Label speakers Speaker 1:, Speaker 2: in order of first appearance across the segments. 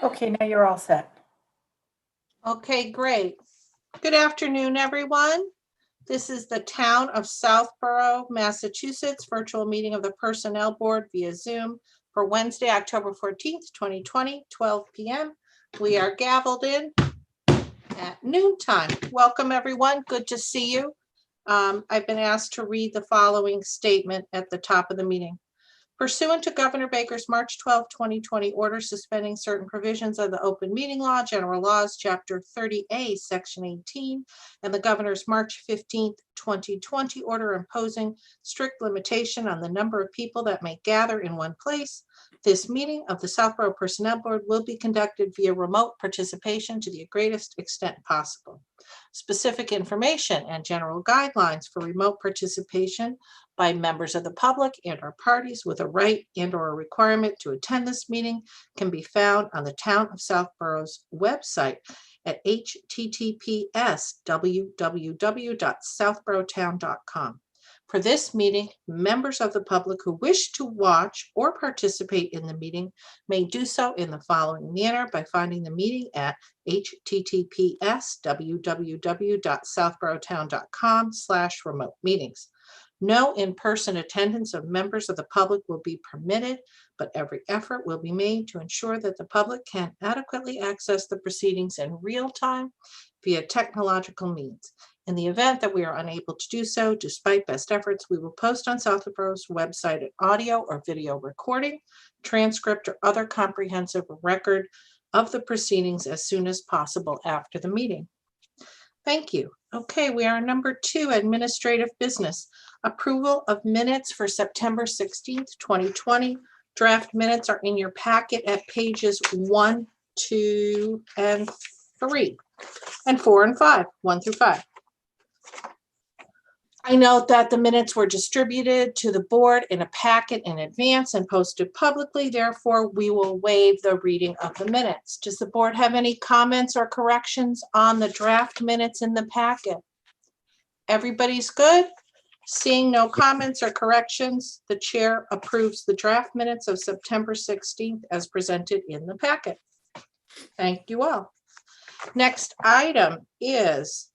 Speaker 1: Okay, now you're all set.
Speaker 2: Okay, great. Good afternoon, everyone. This is the Town of Southborough, Massachusetts virtual meeting of the Personnel Board via Zoom for Wednesday, October 14th, 2020, 12 p.m. We are gavelled in at noontime. Welcome, everyone. Good to see you. I've been asked to read the following statement at the top of the meeting. Pursuant to Governor Baker's March 12, 2020 order suspending certain provisions of the Open Meeting Law, General Laws, Chapter 30A, Section 18, and the Governor's March 15, 2020 order imposing strict limitation on the number of people that may gather in one place, this meeting of the Southborough Personnel Board will be conducted via remote participation to the greatest extent possible. Specific information and general guidelines for remote participation by members of the public and or parties with a right and or a requirement to attend this meeting can be found on the Town of Southborough's website at https://www.southboroughtown.com. For this meeting, members of the public who wish to watch or participate in the meeting may do so in the following manner by finding the meeting at https://www.southboroughtown.com/remote meetings. No in-person attendance of members of the public will be permitted, but every effort will be made to ensure that the public can adequately access the proceedings in real time via technological means. In the event that we are unable to do so, despite best efforts, we will post on Southborough's website an audio or video recording, transcript, or other comprehensive record of the proceedings as soon as possible after the meeting. Thank you. Okay, we are number 2, administrative business. Approval of minutes for September 16th, 2020. Draft minutes are in your packet at pages 1, 2, and 3, and 4 and 5, 1 through 5. I note that the minutes were distributed to the board in a packet in advance and posted publicly. Therefore, we will waive the reading of the minutes. Does the board have any comments or corrections on the draft minutes in the packet? Everybody's good? Seeing no comments or corrections, the chair approves the draft minutes of September 16th as presented in the packet. Thank you all. Next item is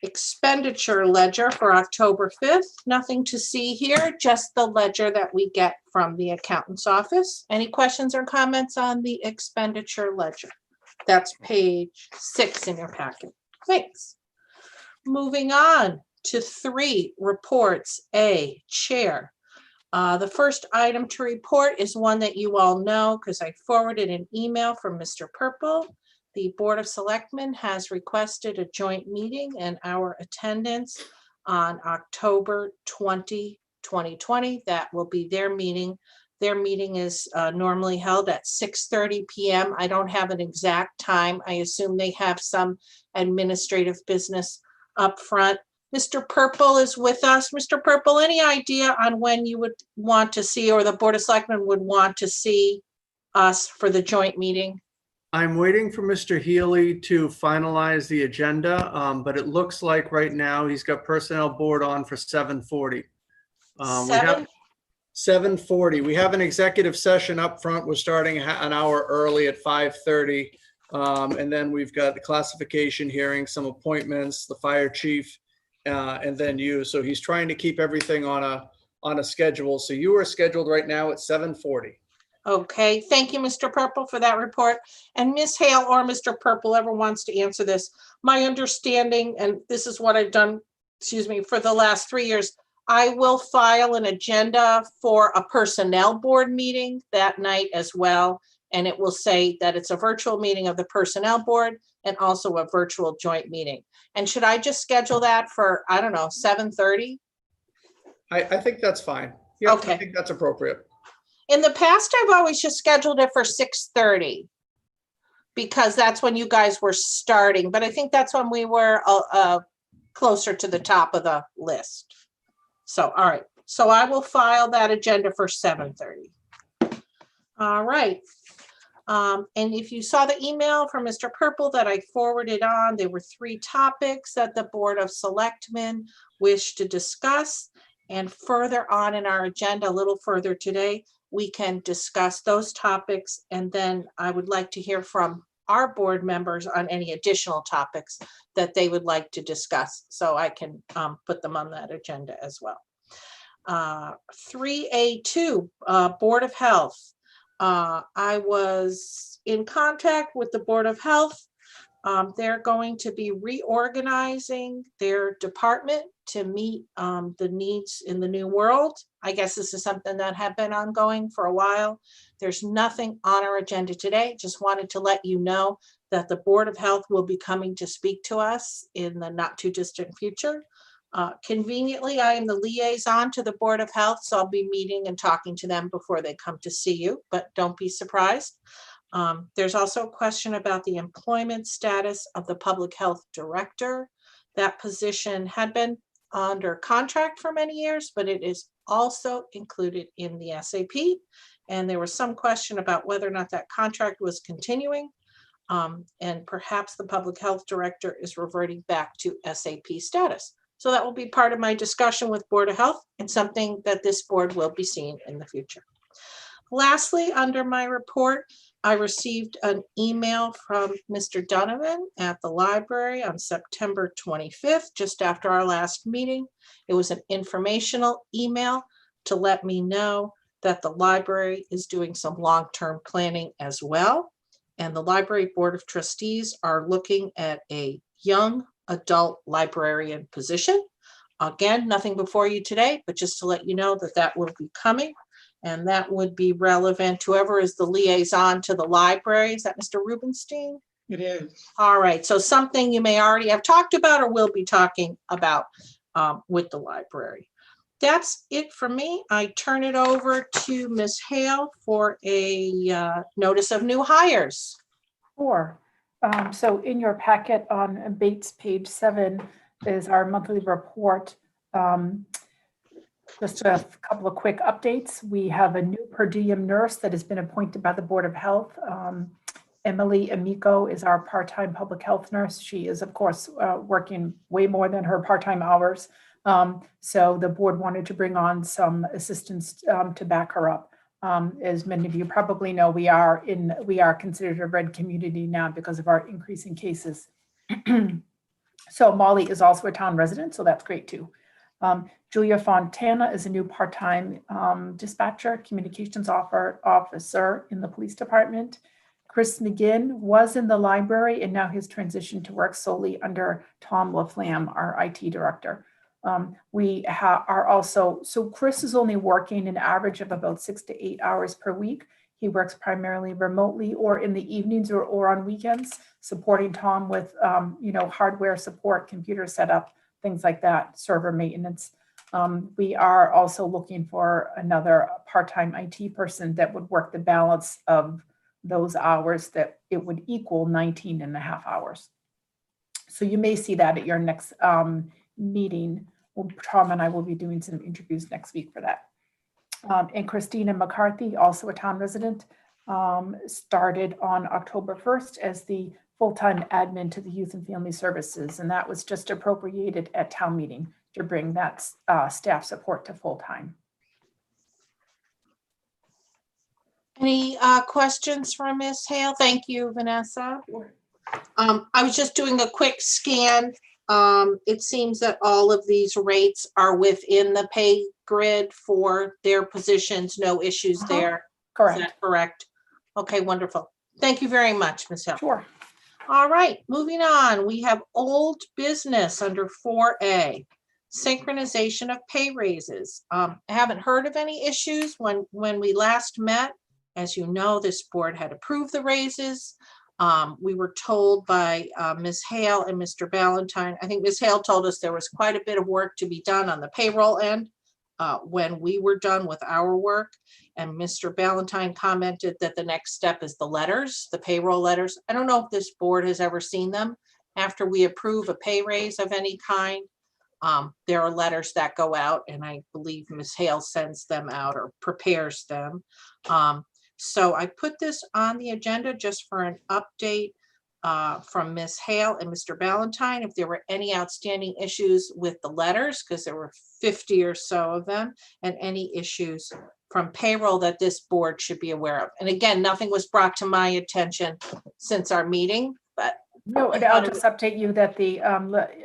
Speaker 2: expenditure ledger for October 5th. Nothing to see here, just the ledger that we get from the accountant's office. Any questions or comments on the expenditure ledger? That's page 6 in your packet. Thanks. Moving on to 3 reports. A, chair. The first item to report is one that you all know because I forwarded an email from Mr. Purple. The Board of Selectmen has requested a joint meeting and our attendance on October 20, 2020. That will be their meeting. Their meeting is normally held at 6:30 p.m. I don't have an exact time. I assume they have some administrative business up front. Mr. Purple is with us. Mr. Purple, any idea on when you would want to see, or the Board of Selectmen would want to see us for the joint meeting?
Speaker 3: I'm waiting for Mr. Healy to finalize the agenda, but it looks like right now he's got Personnel Board on for 7:40. We have 7:40. We have an executive session up front. We're starting an hour early at 5:30. And then we've got the classification hearing, some appointments, the fire chief, and then you. So he's trying to keep everything on a schedule. So you are scheduled right now at 7:40.
Speaker 2: Okay, thank you, Mr. Purple, for that report. And Ms. Hale or Mr. Purple, ever wants to answer this, my understanding, and this is what I've done, for the last 3 years, I will file an agenda for a personnel board meeting that night as well. And it will say that it's a virtual meeting of the personnel board and also a virtual joint meeting. And should I just schedule that for, I don't know, 7:30?
Speaker 3: I think that's fine. Yeah,
Speaker 2: Okay.
Speaker 3: I think that's appropriate.
Speaker 2: In the past, I've always just scheduled it for 6:30 because that's when you guys were starting. But I think that's when we were closer to the top of the list. So, all right. So I will file that agenda for 7:30. All right. And if you saw the email from Mr. Purple that I forwarded on, there were 3 topics that the Board of Selectmen wished to discuss. And further on in our agenda, a little further today, we can discuss those topics. And then I would like to hear from our board members on any additional topics that they would like to discuss. So I can put them on that agenda as well. 3A2, Board of Health. I was in contact with the Board of Health. They're going to be reorganizing their department to meet the needs in the new world. I guess this is something that had been ongoing for a while. There's nothing on our agenda today. Just wanted to let you know that the Board of Health will be coming to speak to us in the not too distant future. Conveniently, I am the liaison to the Board of Health, so I'll be meeting and talking to them before they come to see you, but don't be surprised. There's also a question about the employment status of the public health director. That position had been under contract for many years, but it is also included in the SAP. And there was some question about whether or not that contract was continuing. And perhaps the public health director is reverting back to SAP status. So that will be part of my discussion with Board of Health and something that this board will be seeing in the future. Lastly, under my report, I received an email from Mr. Donovan at the library on September 25th, just after our last meeting. It was an informational email to let me know that the library is doing some long-term planning as well. And the Library Board of Trustees are looking at a young adult librarian position. Again, nothing before you today, but just to let you know that that will be coming. And that would be relevant to whoever is the liaison to the library. Is that Mr. Rubenstein?
Speaker 1: It is.
Speaker 2: All right, so something you may already have talked about or will be talking about with the library. That's it for me. I turn it over to Ms. Hale for a notice of new hires.
Speaker 4: Sure. So in your packet on Bates page 7 is our monthly report. Just a couple of quick updates. We have a new per diem nurse that has been appointed by the Board of Health. Emily Amico is our part-time public health nurse. She is, of course, working way more than her part-time hours. So the board wanted to bring on some assistance to back her up. As many of you probably know, we are considered a red community now because of our increasing cases. So Molly is also a town resident, so that's great too. Julia Fontana is a new part-time dispatcher, communications officer in the police department. Chris McGinn was in the library and now has transitioned to work solely under Tom LaFlamme, our IT director. So Chris is only working an average of about 6 to 8 hours per week. He works primarily remotely or in the evenings or on weekends, supporting Tom with, hardware support, computer setup, things like that, server maintenance. We are also looking for another part-time IT person that would work the balance of those hours that it would equal 19 and a half hours. So you may see that at your next meeting. Tom and I will be doing some interviews next week for that. And Christina McCarthy, also a town resident, started on October 1st as the full-time admin to the Youth and Family Services. And that was just appropriated at town meeting to bring that staff support to full-time.
Speaker 2: Any questions for Ms. Hale? Thank you, Vanessa. I was just doing a quick scan. It seems that all of these rates are within the pay grid for their positions. No issues there.
Speaker 4: Correct.
Speaker 2: Is that correct? Okay, wonderful. Thank you very much, Ms. Hill.
Speaker 4: Sure.
Speaker 2: All right, moving on. We have old business under 4A, synchronization of pay raises. I haven't heard of any issues when we last met. As you know, this board had approved the raises. We were told by Ms. Hale and Mr. Ballantyne, I think Ms. Hale told us there was quite a bit of work to be done on the payroll end when we were done with our work. And Mr. Ballantyne commented that the next step is the letters, the payroll letters. I don't know if this board has ever seen them. After we approve a pay raise of any kind, there are letters that go out, and I believe Ms. Hale sends them out or prepares them. So I put this on the agenda just for an update from Ms. Hale and Mr. Ballantyne, if there were any outstanding issues with the letters, because there were 50 or so of them, and any issues from payroll that this board should be aware of? And again, nothing was brought to my attention since our meeting, but
Speaker 4: No, and I'll just update you that the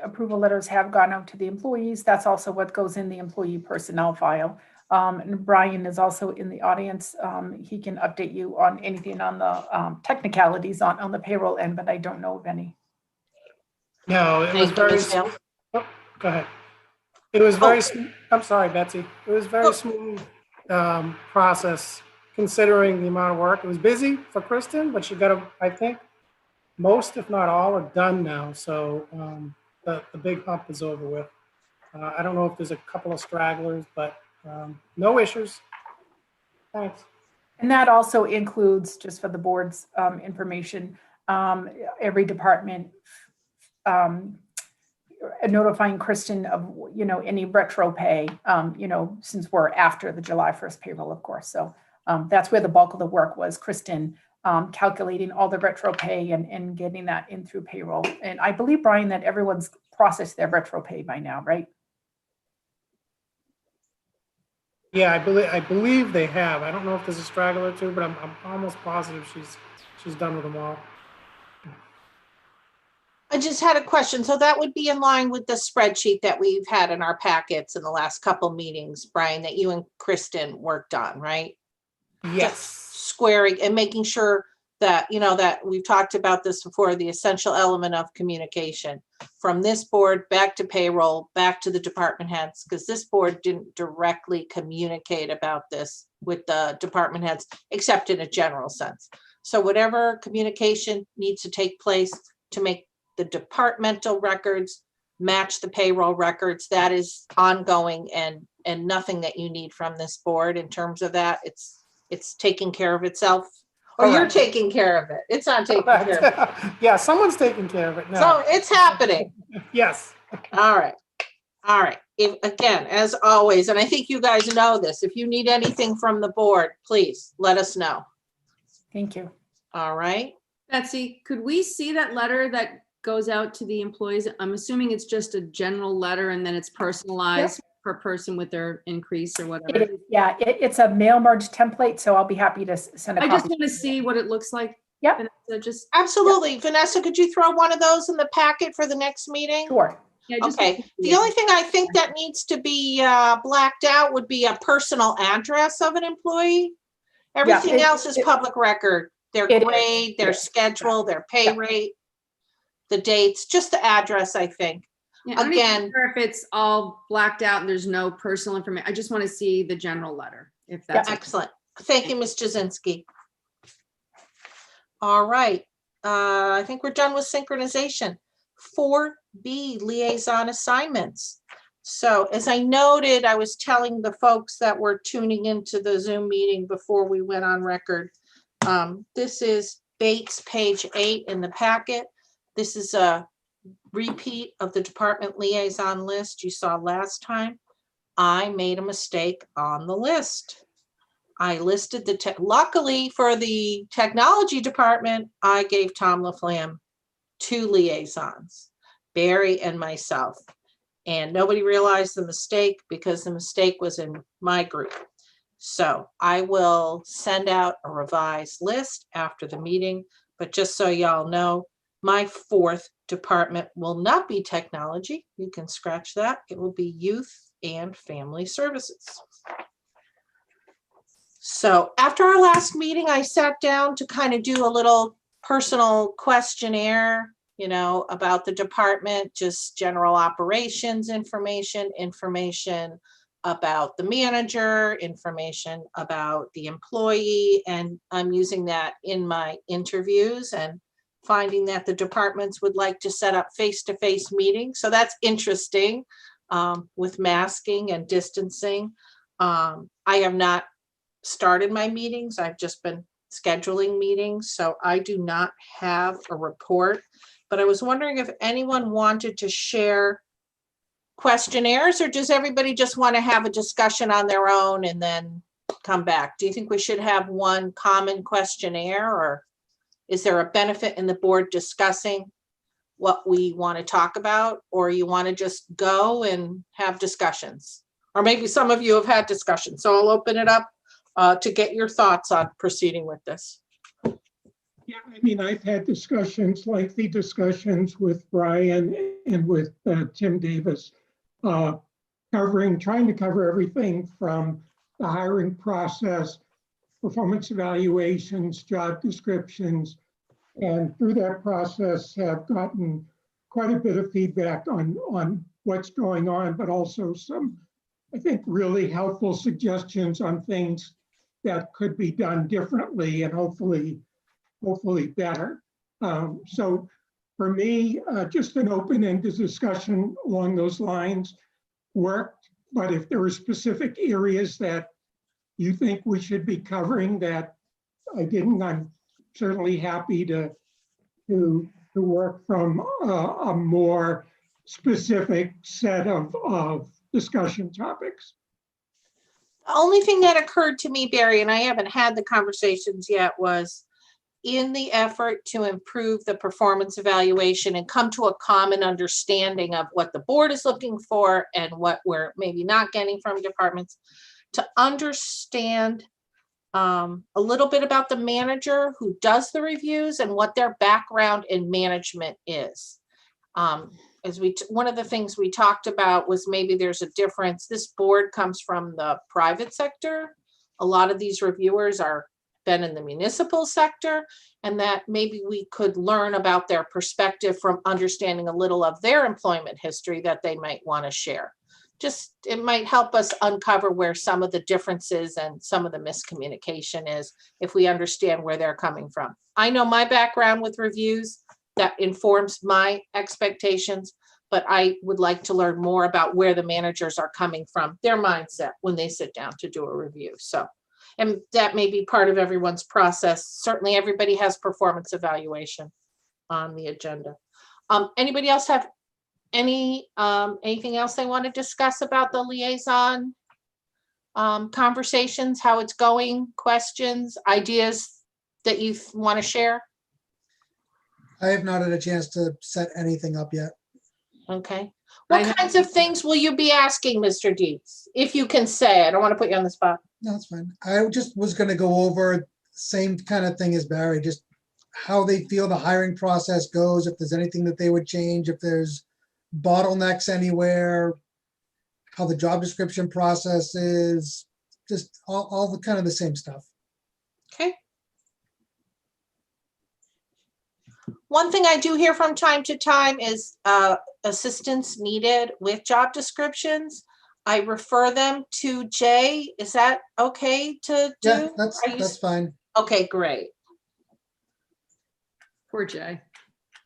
Speaker 4: approval letters have gone out to the employees. That's also what goes in the employee personnel file. And Brian is also in the audience. He can update you on anything on the technicalities on the payroll end, but I don't know of any.
Speaker 1: No, it was
Speaker 2: Thank you,
Speaker 1: very,
Speaker 2: Ms. Hale.
Speaker 1: oh, go ahead. It was very,
Speaker 2: Oh.
Speaker 1: I'm sorry, Betsy. It was very smooth process considering the amount of work. It was busy for Kristen, but she got, I think, most, if not all, are done now. So the big hump is over with. I don't know if there's a couple of stragglers, but no issues. Thanks.
Speaker 4: And that also includes, just for the board's information, every department notifying Kristen of, any retro pay, since we're after the July 1st payroll, of course. So that's where the bulk of the work was, Kristen calculating all the retro pay and getting that in through payroll. And I believe, Brian, that everyone's processed their retro pay by now, right?
Speaker 1: Yeah, I believe they have. I don't know if there's a straggler or two, but I'm almost positive she's done with them all.
Speaker 2: I just had a question. So that would be in line with the spreadsheet that we've had in our packets in the last couple meetings, Brian, that you and Kristen worked on, right?
Speaker 1: Yes.
Speaker 2: Just squaring and making sure that, that we've talked about this before, the essential element of communication from this board back to payroll, back to the department heads, because this board didn't directly communicate about this with the department heads, except in a general sense. So whatever communication needs to take place to make the departmental records match the payroll records, that is ongoing and nothing that you need from this board in terms of that. It's taking care of itself. Or you're
Speaker 1: Correct.
Speaker 2: taking care of it. It's not taking care of it.
Speaker 1: Yeah, someone's taking care of it now.
Speaker 2: So it's happening.
Speaker 1: Yes.
Speaker 2: All right. All right. If, again, as always, and I think you guys know this, if you need anything from the board, please let us know.
Speaker 4: Thank you.
Speaker 2: All right.
Speaker 5: Betsy, could we see that letter that goes out to the employees? I'm assuming it's just a general letter and then it's personalized per person with their increase or
Speaker 4: It
Speaker 5: whatever.
Speaker 4: is, yeah, it's a mail merge template, so I'll be happy to send a
Speaker 5: I
Speaker 4: copy.
Speaker 5: just want to see what it looks like.
Speaker 4: Yep.
Speaker 5: Vanessa, just,
Speaker 2: Absolutely. Vanessa, could you throw one of those in the packet for the next meeting?
Speaker 4: Sure.
Speaker 5: yeah, just
Speaker 2: Okay. The only thing I think that needs to be blacked out would be a personal address of an employee. Everything else is public record. Their
Speaker 4: it is.
Speaker 2: grade, their schedule, their pay rate, the dates, just the address, I think.
Speaker 5: Yeah, I don't
Speaker 2: Again-
Speaker 5: even care if it's all blacked out and there's no personal information. I just want to see the general letter, if that's. okay.
Speaker 2: Excellent. Thank you, Ms. Jazinski. All right. I think we're done with synchronization. 4B, liaison assignments. So as I noted, I was telling the folks that were tuning into the Zoom meeting before we went on record. This is Bates, page 8 in the packet. This is a repeat of the department liaison list you saw last time. I made a mistake on the list. I listed luckily for the technology department, I gave Tom LaFlamme 2 liaisons, Barry and myself. And nobody realized the mistake because the mistake was in my group. So I will send out a revised list after the meeting, but just so y'all know, my 4th department will not be technology. You can scratch that. It will be youth and family services. So after our last meeting, I sat down to kind of do a little personal questionnaire, about the department, just general operations information about the manager, information about the employee, and I'm using that in my interviews and finding that the departments would like to set up face-to-face meetings. So that's interesting with masking and distancing. I have not started my meetings. I've just been scheduling meetings, so I do not have a report. But I was wondering if anyone wanted to share questionnaires, or does everybody just want to have a discussion on their own and then come back? Do you think we should have one common questionnaire, or is there a benefit in the board discussing what we want to talk about, or you want to just go and have discussions? Or maybe some of you have had discussions, so I'll open it up. to get your thoughts on proceeding with this.
Speaker 6: Yeah, I mean, I've had discussions, lengthy discussions with Brian and with Tim Davis, trying to cover everything from the hiring process, performance evaluations, job descriptions, and through that process have gotten quite a bit of feedback on what's going on, but also some, I think, really helpful suggestions on things that could be done differently and hopefully better. So for me, just an open-ended discussion along those lines worked. But if there are specific areas that you think we should be covering that I didn't, I'm certainly happy to work from a more specific set of discussion topics.
Speaker 2: The only thing that occurred to me, Barry, and I haven't had the conversations yet, was in the effort to improve the performance evaluation and come to a common understanding of what the board is looking for and what we're maybe not getting from departments, to understand a little bit about the manager who does the reviews and what their background in management is. One of the things we talked about was maybe there's a difference. This board comes from the private sector. A lot of these reviewers are been in the municipal sector, and that maybe we could learn about their perspective from understanding a little of their employment history that they might want to share. Just, it might help us uncover where some of the differences and some of the miscommunication is if we understand where they're coming from. I know my background with reviews that informs my expectations, but I would like to learn more about where the managers are coming from, their mindset when they sit down to do a review. So, and that may be part of everyone's process. Certainly everybody has performance evaluation on the agenda. Anybody else have anything else they want to discuss about the liaison conversations, how it's going, questions, ideas that you want to share?
Speaker 7: I have not had a chance to set anything up yet.
Speaker 2: Okay. What kinds of things will you be asking, Mr. Dietz? If you can say, I don't want to put you on the spot.
Speaker 7: No, that's fine. I just was going to go over same kind of thing as Barry, just how they feel the hiring process goes, if there's anything that they would change, if there's bottlenecks anywhere, how the job description process is, just all the kind of the same stuff.
Speaker 2: Okay. One thing I do hear from time to time is assistance needed with job descriptions. I refer them to Jay. Is that okay to do?
Speaker 7: Yeah, that's fine.
Speaker 2: Okay, great.
Speaker 5: Poor Jay.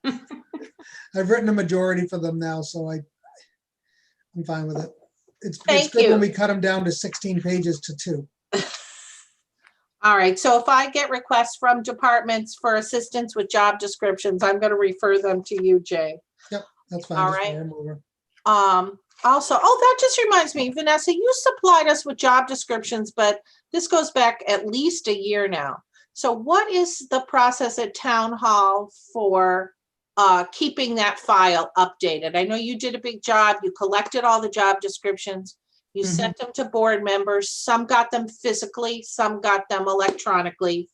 Speaker 7: I've written a majority for them now, so I'm fine with it. It's
Speaker 2: Thank
Speaker 7: good
Speaker 2: you.
Speaker 7: when we cut them down to 16 pages to 2.
Speaker 2: All right, so if I get requests from departments for assistance with job descriptions, I'm going to refer them to you, Jay.
Speaker 7: That's fine.
Speaker 2: All
Speaker 7: just
Speaker 2: right.
Speaker 7: roll 'em over.
Speaker 2: Also, that just reminds me, Vanessa, you supplied us with job descriptions, but this goes back at least a year now. So what is the process at Town Hall for keeping that file updated? I know you did a big job. You collected all the job descriptions. You sent them to board members. Some got them physically, some got them electronically.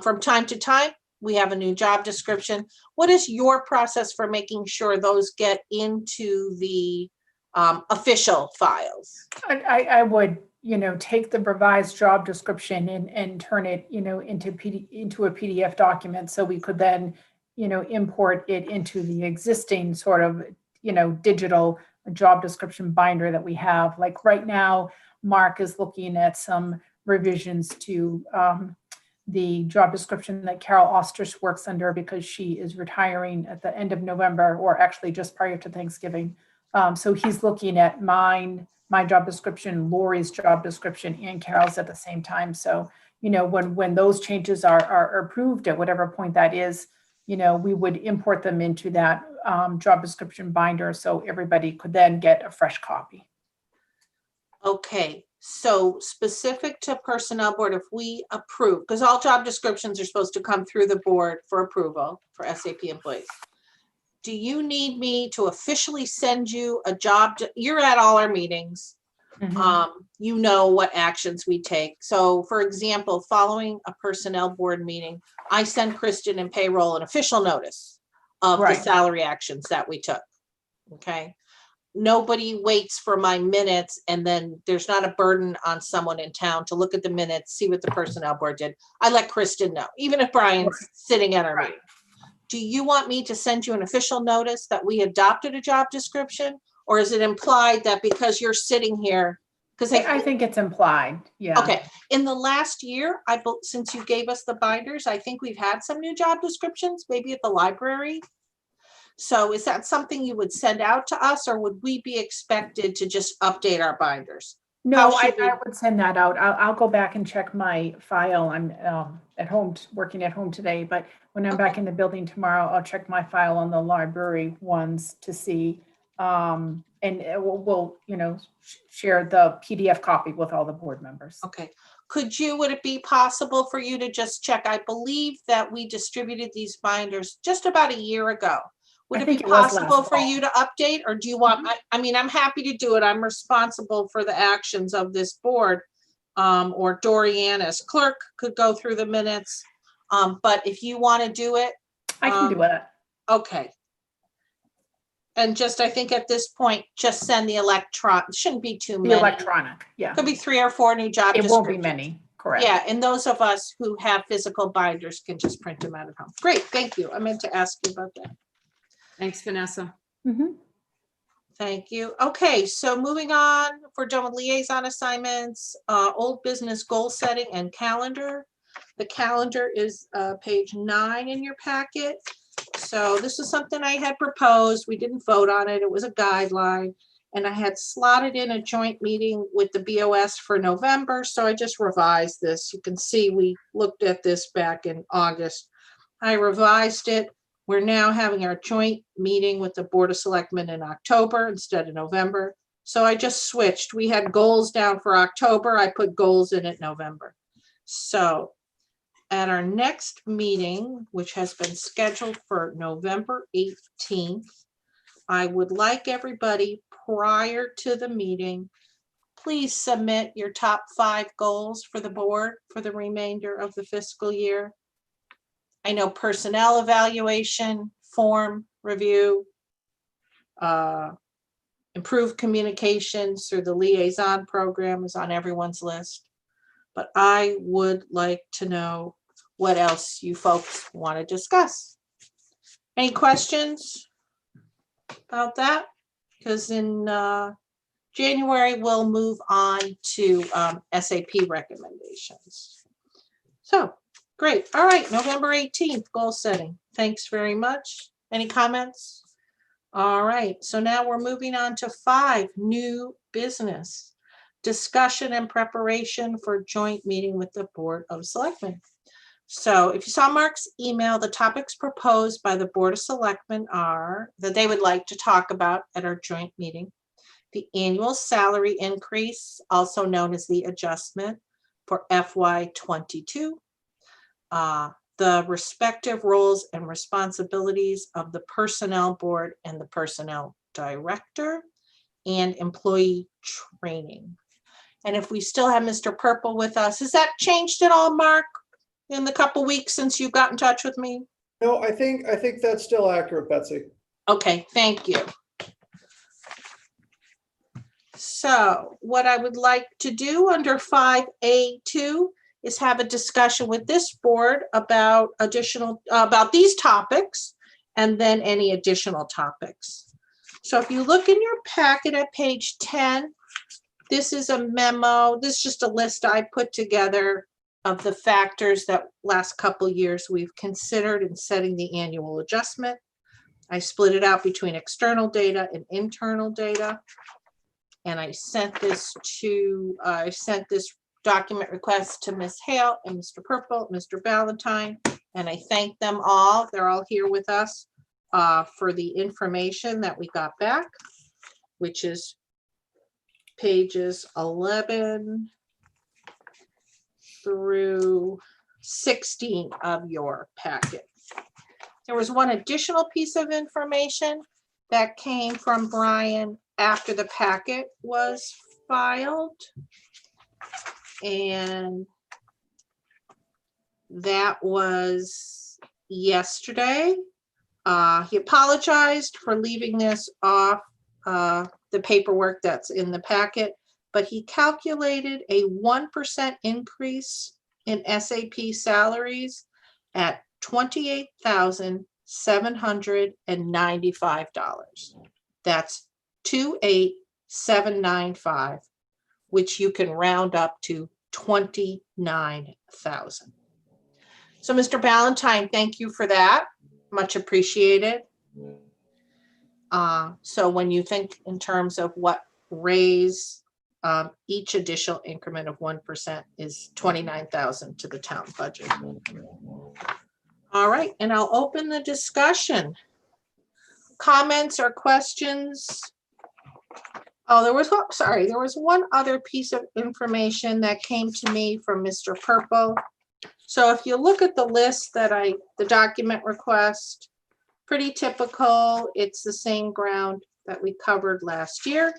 Speaker 2: From time to time, we have a new job description. What is your process for making sure those get into the official files?
Speaker 4: I would, take the revised job description and turn it, into a PDF document. So we could then, import it into the existing sort of, digital job description binder that we have. Like right now, Mark is looking at some revisions to the job description that Carol Ostrich works under because she is retiring at the end of November, or actually just prior to Thanksgiving. So he's looking at my job description, Lori's job description, and Carol's at the same time. So, when those changes are approved at whatever point that is, we would import them into that job description binder so everybody could then get a fresh copy.
Speaker 2: Okay, so specific to personnel board, if we approve, because all job descriptions are supposed to come through the board for approval for SAP employees. Do you need me to officially send you a job? You're at all our meetings. you know what actions we take. So for example, following a personnel board meeting, I send Kristen and payroll an official notice of the
Speaker 4: Right.
Speaker 2: salary actions that we took. Okay. Nobody waits for my minutes, and then there's not a burden on someone in town to look at the minutes, see what the personnel board did. I let Kristen know, even if Brian's sitting at our
Speaker 4: Right.
Speaker 2: meeting. Do you want me to send you an official notice that we adopted a job description? Or is it implied that because you're sitting here, because
Speaker 4: I think it's implied, yeah.
Speaker 2: okay, in the last year, since you gave us the binders, I think we've had some new job descriptions, maybe at the library. So is that something you would send out to us, or would we be expected to just update our binders?
Speaker 4: No,
Speaker 2: How
Speaker 4: I
Speaker 2: should we-
Speaker 4: would send that out. I'll go back and check my file. I'm at home, working at home today, but when I'm back in the building tomorrow, I'll check my file on the library ones to see. And we'll, share the PDF copy with all the board members.
Speaker 2: Okay, would it be possible for you to just check? I believe that we distributed these binders just about a year ago. Would
Speaker 4: I
Speaker 2: it be
Speaker 4: think it was last
Speaker 2: possible for
Speaker 4: fall.
Speaker 2: you to update, or do you want, I mean, I'm happy to do it. I'm responsible for the actions of this board. Or Dorianne as clerk could go through the minutes. But if you want to do it,
Speaker 4: I can do it.
Speaker 2: okay. And just, I think at this point, just send the electron, it shouldn't be too
Speaker 4: The
Speaker 2: many.
Speaker 4: electronic, yeah.
Speaker 2: Could be 3 or 4 new job
Speaker 4: It won't be
Speaker 2: descriptions.
Speaker 4: many, correct.
Speaker 2: Yeah, and those of us who have physical binders can just print them out at home. Great, thank you. I meant to ask you about that.
Speaker 5: Thanks, Vanessa.
Speaker 4: Mhm.
Speaker 2: Thank you. Okay, so moving on, we're done with liaison assignments, old business goal setting and calendar. The calendar is page 9 in your packet. So this is something I had proposed. We didn't vote on it. It was a guideline. And I had slotted in a joint meeting with the BOS for November. So I just revised this. You can see we looked at this back in August. I revised it. We're now having our joint meeting with the Board of Selectmen in October instead of November. So I just switched. We had goals down for October. I put goals in it November. So at our next meeting, which has been scheduled for November 18th, I would like everybody prior to the meeting, please submit your top 5 goals for the board for the remainder of the fiscal year. I know personnel evaluation, form review, improved communications through the liaison program is on everyone's list. But I would like to know what else you folks want to discuss. Any questions about that? Because in January, we'll move on to SAP recommendations. So, great. All right, November 18th, goal setting. Thanks very much. Any comments? All right, so now we're moving on to 5, new business. Discussion and preparation for joint meeting with the Board of Selectmen. So if you saw Mark's email, the topics proposed by the Board of Selectmen are that they would like to talk about at our joint meeting: the annual salary increase, also known as the adjustment for FY22, the respective roles and responsibilities of the Personnel Board and the Personnel Director, and employee training. And if we still have Mr. Purple with us, has that changed at all, Mark, in the couple weeks since you got in touch with me?
Speaker 3: No, I think that's still accurate, Betsy.
Speaker 2: Okay, thank you. So what I would like to do under 5A2 is have a discussion with this board about about these topics, and then any additional topics. So if you look in your packet at page 10, this is a memo. This is just a list I put together of the factors that last couple years we've considered in setting the annual adjustment. I split it out between external data and internal data. And I sent this document request to Ms. Hale and Mr. Purple, Mr. Valentine, and I thank them all. They're all here with us for the information that we got back, which is pages 11 through 16 of your packet. There was one additional piece of information that came from Brian after the packet was filed. And that was yesterday. He apologized for leaving this off the paperwork that's in the packet, but he calculated a 1% increase in SAP salaries at $28,795. That's 28,795, which you can round up to 29,000. So Mr. Ballantyne, thank you for that. Much appreciated. So when you think in terms of what raise, each additional increment of 1% is 29,000 to the town budget. All right, and I'll open the discussion. Comments or questions? Oh, there was one other piece of information that came to me from Mr. Purple. So if you look at the list that the document request, pretty typical. It's the same ground that we covered last year.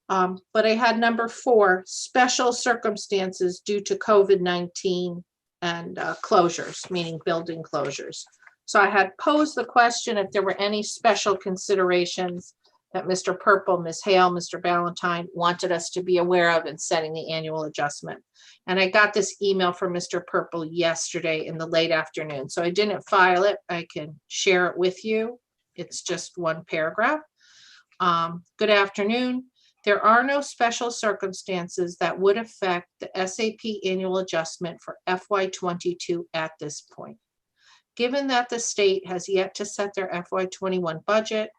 Speaker 2: But I had number 4, special circumstances due to COVID-19 and closures, meaning building closures. So I had posed the question if there were any special considerations that Mr. Purple, Ms. Hale, Mr. Ballantyne wanted us to be aware of in setting the annual adjustment. And I got this email from Mr. Purple yesterday in the late afternoon. So I didn't file it. I can share it with you. It's just one paragraph. Good afternoon. There are no special circumstances that would affect the SAP annual adjustment for FY22 at this point. Given that the state has yet to set their FY21 budget,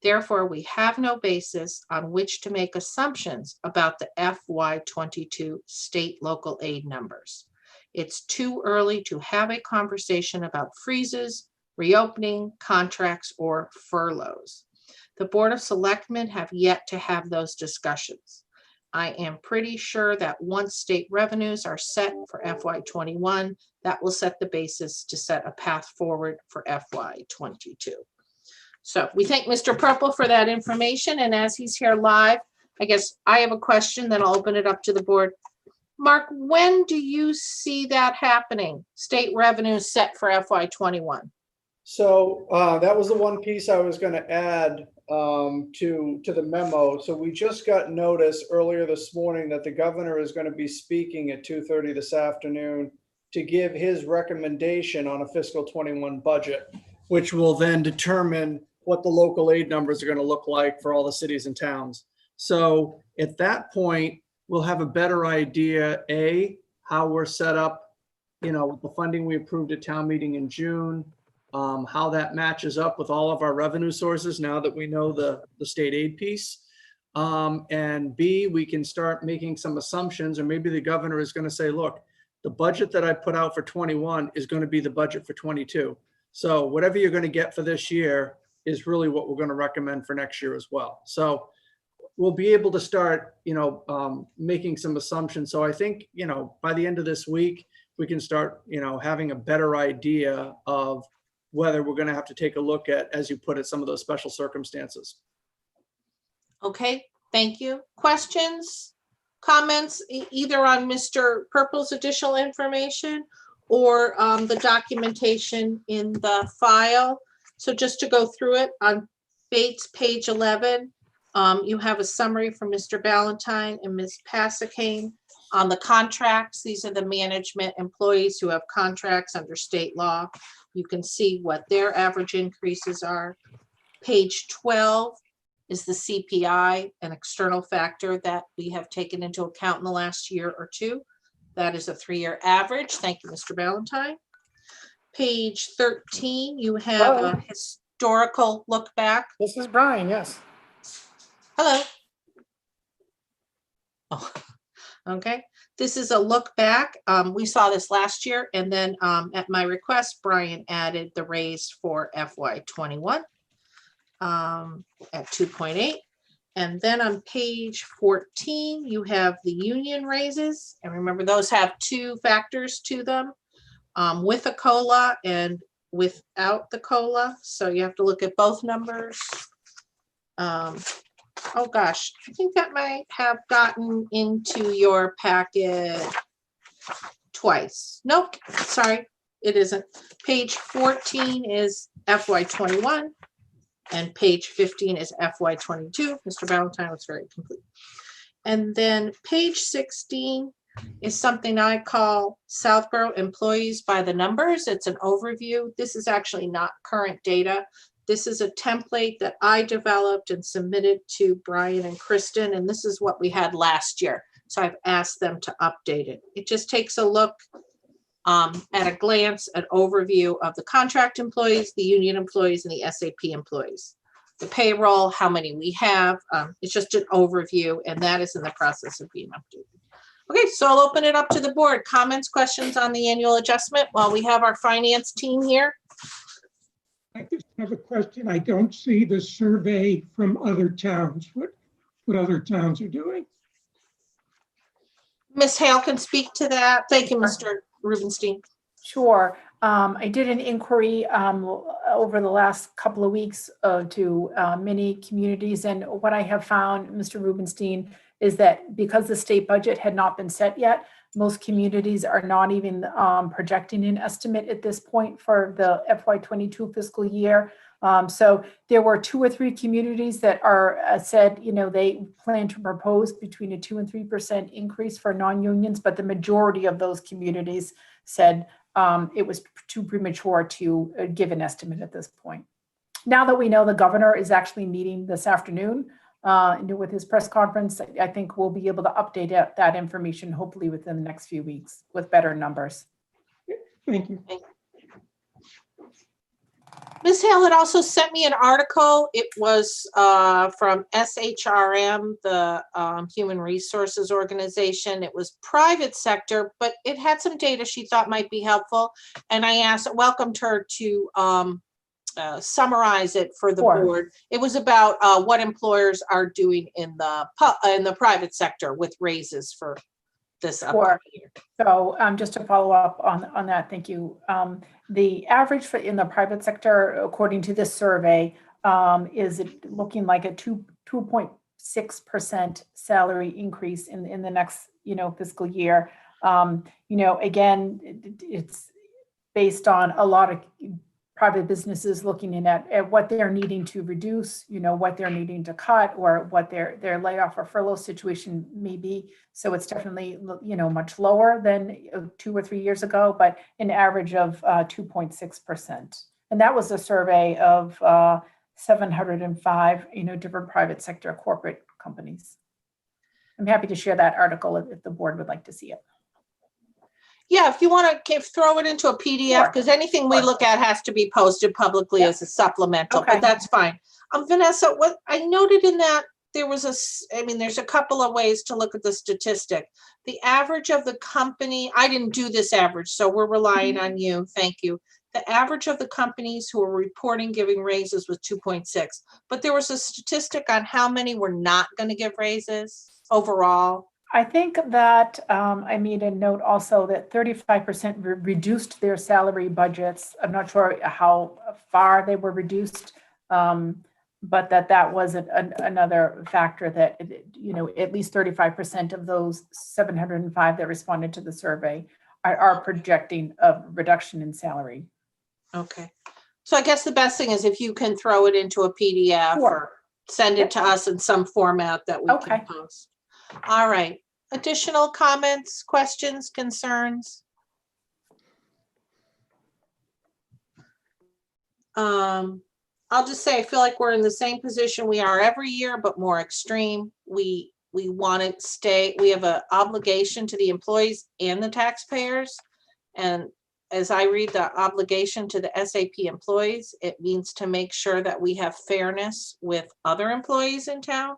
Speaker 2: therefore, we have no basis on which to make assumptions about the FY22 state local aid numbers. It's too early to have a conversation about freezes, reopening, contracts, or furloughs. The Board of Selectmen have yet to have those discussions. I am pretty sure that once state revenues are set for FY21, that will set the basis to set a path forward for FY22. So we thank Mr. Purple for that information. And as he's here live, I guess I have a question, then I'll open it up to the board. Mark, when do you see that happening? State revenues set for FY21?
Speaker 3: So that was the one piece I was going to add to the memo. So we just got notice earlier this morning that the governor is going to be speaking at 2:30 this afternoon to give his recommendation on a fiscal 21 budget, which will then determine what the local aid numbers are going to look like for all the cities and towns. So at that point, we'll have a better idea, A, how we're set up, with the funding we approved at town meeting in June, how that matches up with all of our revenue sources now that we know the state aid piece. And B, we can start making some assumptions, or maybe the governor is going to say, look, the budget that I put out for 21 is going to be the budget for 22. So whatever you're going to get for this year is really what we're going to recommend for next year as well. So we'll be able to start, making some assumptions. So I think, by the end of this week, we can start, having a better idea of whether we're going to have to take a look at, as you put it, some of those special circumstances.
Speaker 2: Okay, thank you. Questions, comments, either on Mr. Purple's additional information or the documentation in the file? So just to go through it, on Bates, page 11, you have a summary from Mr. Ballantyne and Ms. Pasicane on the contracts. These are the management employees who have contracts under state law. You can see what their average increases are. Page 12 is the CPI, an external factor that we have taken into account in the last year or two. That is a 3-year average. Thank you, Mr. Ballantyne. Page 13, you have a historical look back.
Speaker 1: This is Brian, yes.
Speaker 2: Hello. Oh, okay. This is a look back. We saw this last year, and then at my request, Brian added the raise for FY21 at 2.8. And then on page 14, you have the union raises. And remember, those have 2 factors to them, with a COLA and without the COLA. So you have to look at both numbers. oh gosh, I think that might have gotten into your packet twice. Nope, sorry, it isn't. Page 14 is FY '21 and page 15 is FY '22. Mr. Valentine was very complete. And then page 16 is something I call Southborough employees by the numbers. It's an overview. This is actually not current data. This is a template that I developed and submitted to Brian and Kristen, and this is what we had last year. So I've asked them to update it. It just takes a look at a glance, an overview of the contract employees, the union employees, and the SAP employees. The payroll, how many we have. It's just an overview, and that is in the process of being updated. Okay, so I'll open it up to the board. Comments, questions on the annual adjustment while we have our finance team here.
Speaker 6: I just have a question. I don't see the survey from other towns. What other towns are doing?
Speaker 2: Ms. Hale can speak to that. Thank you, Mr. Rubenstein.
Speaker 4: Sure. I did an inquiry over the last couple of weeks to many communities, and what I have found, Mr. Rubenstein, is that because the state budget had not been set yet, most communities are not even projecting an estimate at this point for the FY '22 fiscal year. So there were 2 or 3 communities that are said, they plan to propose between a 2 and 3% increase for non-unions, but the majority of those communities said it was too premature to give an estimate at this point. Now that we know the governor is actually meeting this afternoon with his press conference, I think we'll be able to update that information hopefully within the next few weeks with better numbers.
Speaker 6: Thank you.
Speaker 2: Ms. Hale had also sent me an article. It was from SHRM, the Human Resources Organization. It was private sector, but it had some data she thought might be helpful. And I welcomed her to summarize it for the
Speaker 4: Sure.
Speaker 2: board. It was about what employers are doing in the private sector with raises for this upcoming year.
Speaker 4: So just to follow up on that, thank you. The average in the private sector, according to this survey, is looking like a 2.6% salary increase in the next fiscal year. Again, it's based on a lot of private businesses looking in at what they're needing to reduce, what they're needing to cut, or what their layoff or furlough situation may be. So it's definitely, much lower than 2 or 3 years ago, but an average of 2.6%. And that was a survey of 705, different private sector corporate companies. I'm happy to share that article if the board would like to see it.
Speaker 2: Yeah, if you want to throw it into a PDF, because anything we look at has to be posted publicly as a supplemental,
Speaker 4: Okay.
Speaker 2: but that's fine. Vanessa, what I noted in that, there's a couple of ways to look at the statistic. The average of the company, I didn't do this average, so we're relying on you. Thank you. The average of the companies who are reporting giving raises was 2.6, but there was a statistic on how many were not going to give raises overall.
Speaker 4: I think that I made a note also that 35% reduced their salary budgets. I'm not sure how far they were reduced, but that was another factor that, at least 35% of those 705 that responded to the survey are projecting a reduction in salary.
Speaker 2: Okay. So I guess the best thing is if you can throw it into a PDF or send it to us in some format that we can post. All right. Additional comments, questions, concerns? I'll just say, I feel like we're in the same position we are every year, but more extreme. We want to stay, we have an obligation to the employees and the taxpayers. And as I read the obligation to the SAP employees, it means to make sure that we have fairness with other employees in town.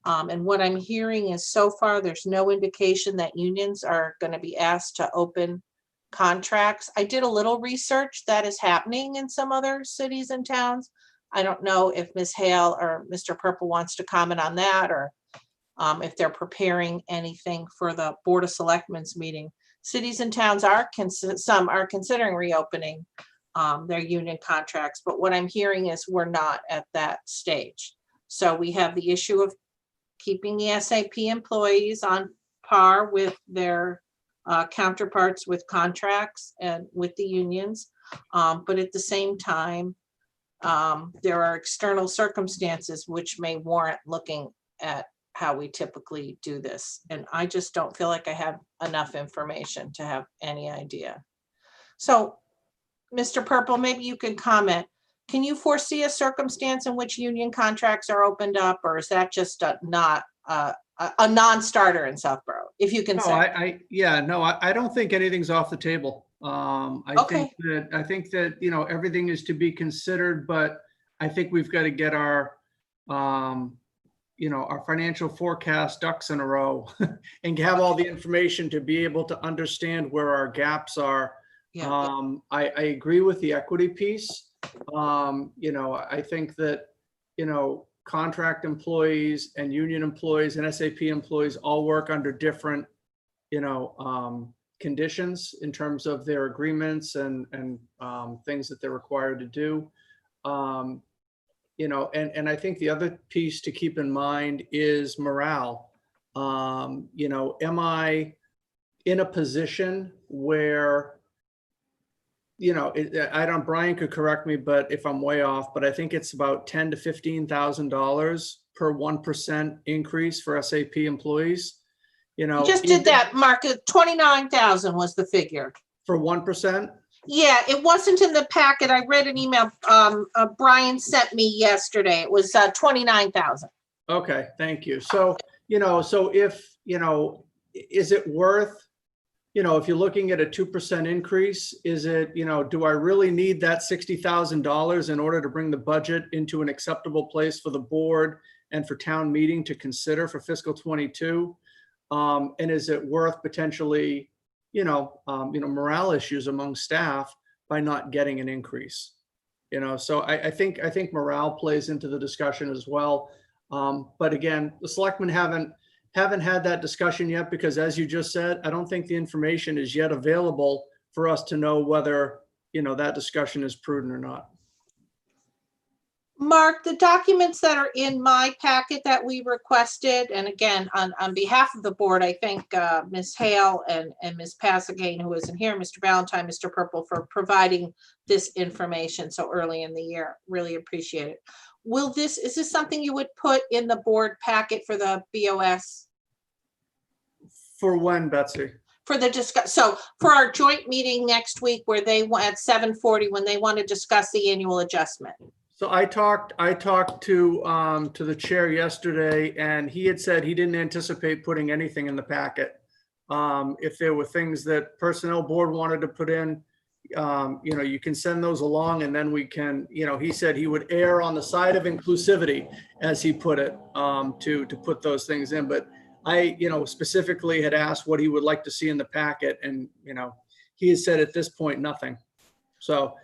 Speaker 2: And what I'm hearing is so far, there's no indication that unions are going to be asked to open contracts. I did a little research that is happening in some other cities and towns. I don't know if Ms. Hale or Mr. Purple wants to comment on that, or if they're preparing anything for the Board of Selectmen's meeting. Cities and towns some are considering reopening their union contracts, but what I'm hearing is we're not at that stage. So we have the issue of keeping the SAP employees on par with their counterparts with contracts and with the unions. But at the same time, there are external circumstances which may warrant looking at how we typically do this. And I just don't feel like I have enough information to have any idea. So, Mr. Purple, maybe you can comment. Can you foresee a circumstance in which union contracts are opened up, or is that just not a non-starter in Southborough, if you can
Speaker 3: No,
Speaker 2: say?
Speaker 3: I don't think anything's off the table.
Speaker 2: Okay.
Speaker 3: I think that, you know, everything is to be considered, but I think we've got to get our, you know, our financial forecast ducks in a row and have all the information to be able to understand where our gaps are.
Speaker 2: Yeah,
Speaker 3: I agree with the equity piece. You know, I think that, you know, contract employees and union employees and SAP employees all work under different, you know, conditions in terms of their agreements and things that they're required to do. You know, and I think the other piece to keep in mind is morale. You know, am I in a position where, you know, I don't, Brian could correct me, but if I'm way off, but I think it's about $10,000 to $15,000 per 1% increase for SAP employees. You know,
Speaker 2: you just did that, Mark. 29,000 was the figure.
Speaker 3: for 1%.
Speaker 2: Yeah, it wasn't in the packet. I read an email Brian sent me yesterday. It was 29,000.
Speaker 3: Okay, thank you. So, you know, so if, you know, is it worth, you know, if you're looking at a 2% increase, is it, you know, do I really need that $60,000 in order to bring the budget into an acceptable place for the board and for town meeting to consider for fiscal 22? And is it worth potentially, morale issues among staff by not getting an increase? You know, so I think morale plays into the discussion as well. But again, the selectmen haven't had that discussion yet, because as you just said, I don't think the information is yet available for us to know whether, you know, that discussion is prudent or not.
Speaker 2: Mark, the documents that are in my packet that we requested, and again, on behalf of the board, I thank Ms. Hale and Ms. Passagain, who isn't here, Mr. Valentine, Mr. Purple, for providing this information so early in the year. Really appreciate it. Is this something you would put in the board packet for the BOS?
Speaker 3: For when, Betsy?
Speaker 2: For the so for our joint meeting next week, where they want at 7:40, when they want to discuss the annual adjustment.
Speaker 3: So I talked to the chair yesterday, and he had said he didn't anticipate putting anything in the packet. If there were things that personnel board wanted to put in, you know, you can send those along, and then we can, you know, he said he would err on the side of inclusivity, as he put it, to put those things in. But I, you know, specifically had asked what he would like to see in the packet, and, you know, he has said at this point, nothing. So.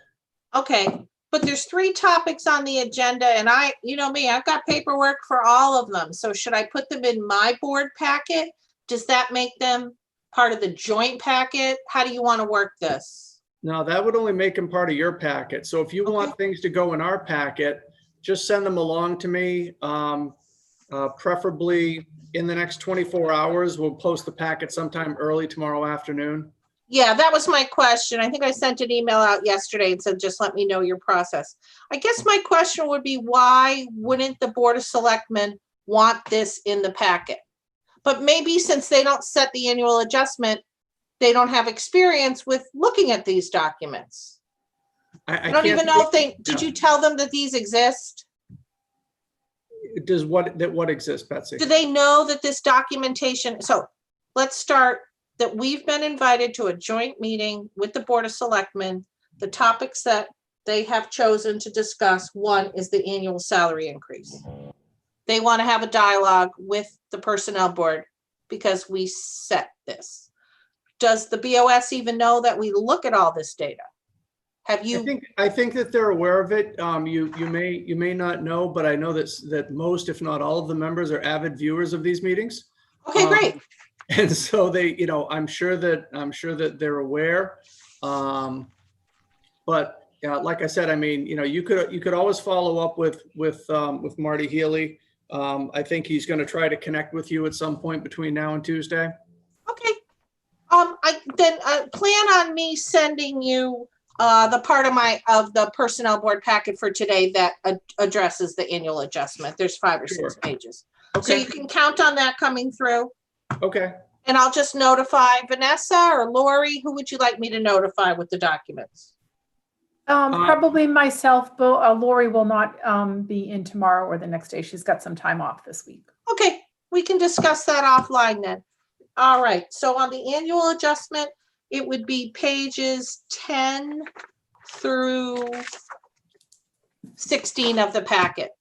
Speaker 2: Okay. But there's 3 topics on the agenda, and you know me, I've got paperwork for all of them. So should I put them in my board packet? Does that make them part of the joint packet? How do you want to work this?
Speaker 3: No, that would only make them part of your packet. So if you want things to go in our packet, just send them along to me. Preferably in the next 24 hours. We'll post the packet sometime early tomorrow afternoon.
Speaker 2: Yeah, that was my question. I think I sent an email out yesterday and said, just let me know your process. I guess my question would be, why wouldn't the Board of Selectmen want this in the packet? But maybe since they don't set the annual adjustment, they don't have experience with looking at these documents. I don't even know if did you tell them that these exist?
Speaker 3: Does what exists, Betsy?
Speaker 2: Do they know that this documentation, so let's start that we've been invited to a joint meeting with the Board of Selectmen. The topics that they have chosen to discuss, one is the annual salary increase. They want to have a dialogue with the Personnel Board because we set this. Does the BOS even know that we look at all this data? Have you?
Speaker 3: I think that they're aware of it. You may not know, but I know that most, if not all, of the members are avid viewers of these meetings.
Speaker 2: Okay, great.
Speaker 3: And so they, you know, I'm sure that they're aware. But Yeah, like I said, I mean, you could always follow up with Marty Healy. I think he's going to try to connect with you at some point between now and Tuesday.
Speaker 2: Okay. Plan on me sending you the part of the personnel board packet for today that addresses the annual adjustment. There's 5 or 6
Speaker 3: Sure.
Speaker 2: pages. So
Speaker 3: Okay.
Speaker 2: you can count on that coming through.
Speaker 3: Okay.
Speaker 2: And I'll just notify Vanessa or Lori. Who would you like me to notify with the documents?
Speaker 4: Probably myself, but Lori will not be in tomorrow or the next day. She's got some time off this week.
Speaker 2: Okay, we can discuss that offline then. All right, so on the annual adjustment, it would be pages 10 through 16 of the packet.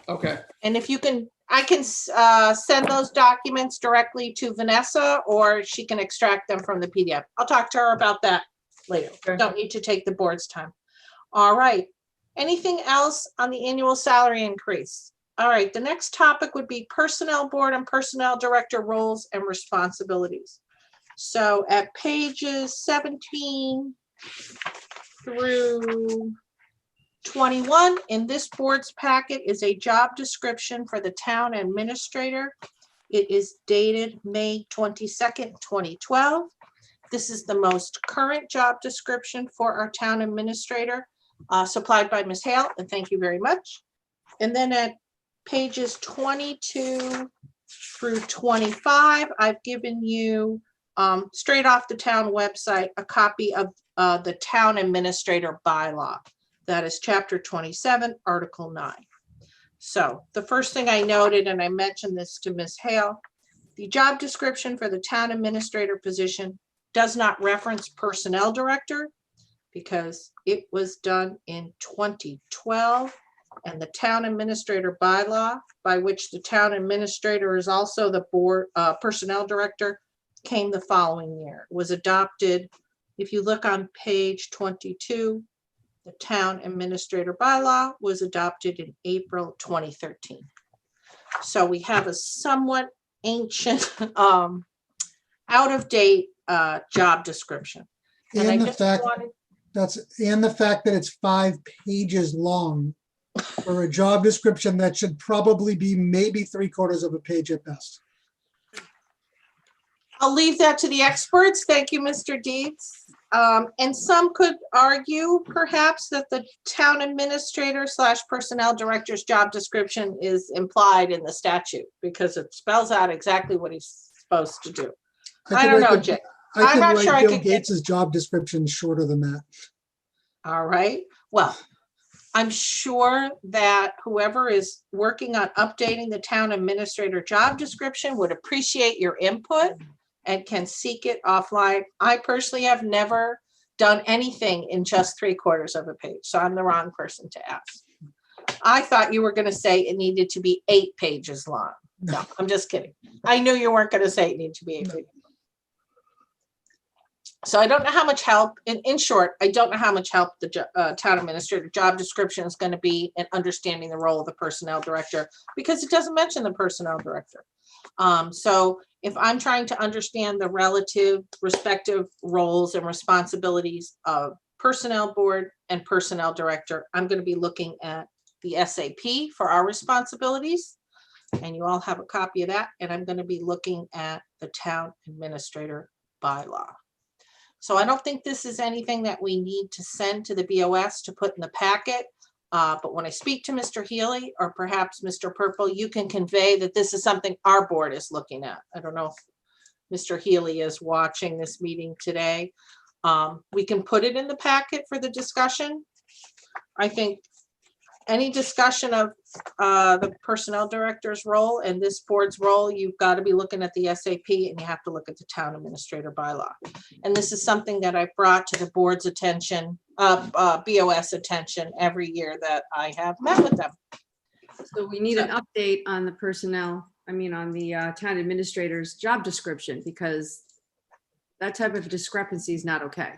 Speaker 3: Okay.
Speaker 2: And if you can, I can send those documents directly to Vanessa, or she can extract them from the PDF. I'll talk to her about that later.
Speaker 4: Okay.
Speaker 2: Don't need to take the board's time. All right. Anything else on the annual salary increase? All right, the next topic would be personnel board and personnel director roles and responsibilities. So at pages 17 through 21 in this board's packet is a job description for the town administrator. It is dated May 22nd, 2012. This is the most current job description for our town administrator, supplied by Ms. Hale, and thank you very much. And then at pages 22 through 25, I've given you, straight off the town website, a copy of the town administrator bylaw. That is chapter 27, article 9. So the first thing I noted, and I mentioned this to Ms. Hale, the job description for the town administrator position does not reference personnel director because it was done in 2012. And the town administrator bylaw, by which the town administrator is also the board personnel director, came the following year. It was adopted, if you look on page 22, the town administrator bylaw was adopted in April 2013. So we have a somewhat ancient, out of date job description. And I
Speaker 7: And the
Speaker 2: just
Speaker 7: fact,
Speaker 2: wanted,
Speaker 7: and the fact that it's 5 pages long for a job description that should probably be maybe 3/4 of a page at best.
Speaker 2: I'll leave that to the experts. Thank you, Mr. Dietz. And some could argue perhaps that the town administrator / personnel director's job description is implied in the statute because it spells out exactly what he's supposed to do. I don't know, Jay.
Speaker 7: I
Speaker 2: I'm
Speaker 7: could
Speaker 2: not sure I
Speaker 7: write Bill
Speaker 2: could get-
Speaker 7: Gates's job description shorter than that.
Speaker 2: All right, well, I'm sure that whoever is working on updating the town administrator job description would appreciate your input and can seek it offline. I personally have never done anything in just 3/4 of a page, so I'm the wrong person to ask. I thought you were gonna say it needed to be 8 pages long. No, I'm just kidding. I knew you weren't gonna say it needed to be 8 pages. So I don't know how much help, in short, I don't know how much help the town administrator job description is going to be in understanding the role of the personnel director, because it doesn't mention the personnel director. So if I'm trying to understand the relative respective roles and responsibilities of personnel board and personnel director, I'm going to be looking at the SAP for our responsibilities. And you all have a copy of that. And I'm going to be looking at the town administrator bylaw. So I don't think this is anything that we need to send to the BOS to put in the packet. But when I speak to Mr. Healy or perhaps Mr. Purple, you can convey that this is something our board is looking at. I don't know if Mr. Healy is watching this meeting today. We can put it in the packet for the discussion. I think any discussion of the personnel director's role and this board's role, you've got to be looking at the SAP and you have to look at the town administrator bylaw. And this is something that I brought to the board's attention, BOS attention every year that I have met with them.
Speaker 5: So we need an update on the personnel, on the town administrator's job description, because that type of discrepancy is not okay.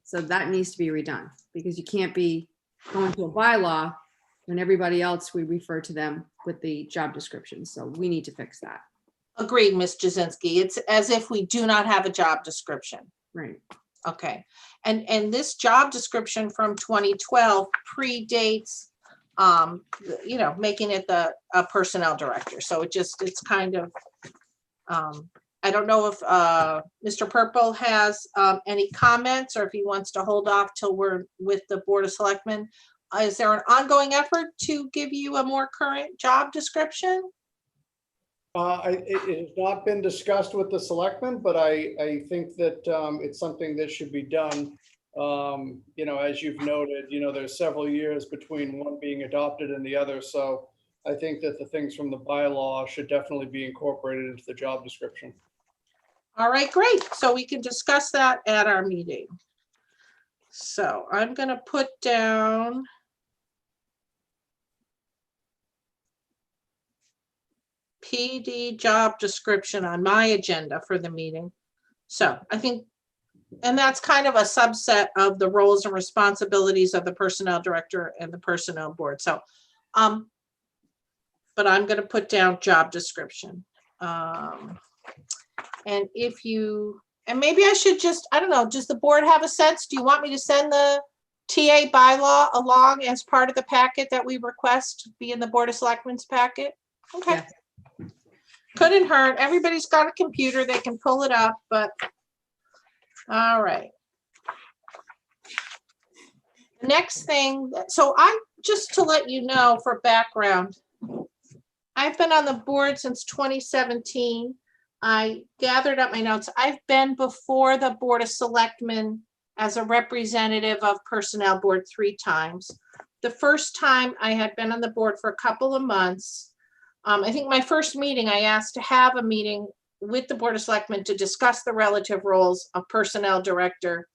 Speaker 5: So that needs to be redone, because you can't be going to a bylaw when everybody else, we refer to them with the job description. So we need to fix that.
Speaker 2: Agreed, Ms. Jasinski. It's as if we do not have a job description.
Speaker 5: Right.
Speaker 2: Okay, and this job description from 2012 predates, making it a personnel director. So it's kind of, I don't know if Mr. Purple has any comments or if he wants to hold off till we're with the Board of Selectmen. Is there an ongoing effort to give you a more current job description?
Speaker 3: It has not been discussed with the selectmen, but I think that it's something that should be done. As you've noted, there's several years between one being adopted and the other. So I think that the things from the bylaw should definitely be incorporated into the job description.
Speaker 2: All right, great. So we can discuss that at our meeting. So I'm going to put down PD job description on my agenda for the meeting. So I think, and that's kind of a subset of the roles and responsibilities of the personnel director and the personnel board. So, but I'm going to put down job description. And maybe I should just, I don't know, does the board have a sense? Do you want me to send the TA bylaw along as part of the packet that we request be in the Board of Selectmen's packet? Okay.
Speaker 5: Yes.
Speaker 2: Couldn't hurt. Everybody's got a computer. They can pull it up, but all right. The next thing, so just to let you know for background, I've been on the board since 2017. I gathered up my notes. I've been before the Board of Selectmen as a representative of Personnel Board 3 times. The first time I had been on the board for a couple of months. I think my first meeting, I asked to have a meeting with the Board of Selectmen to discuss the relative roles of Personnel Director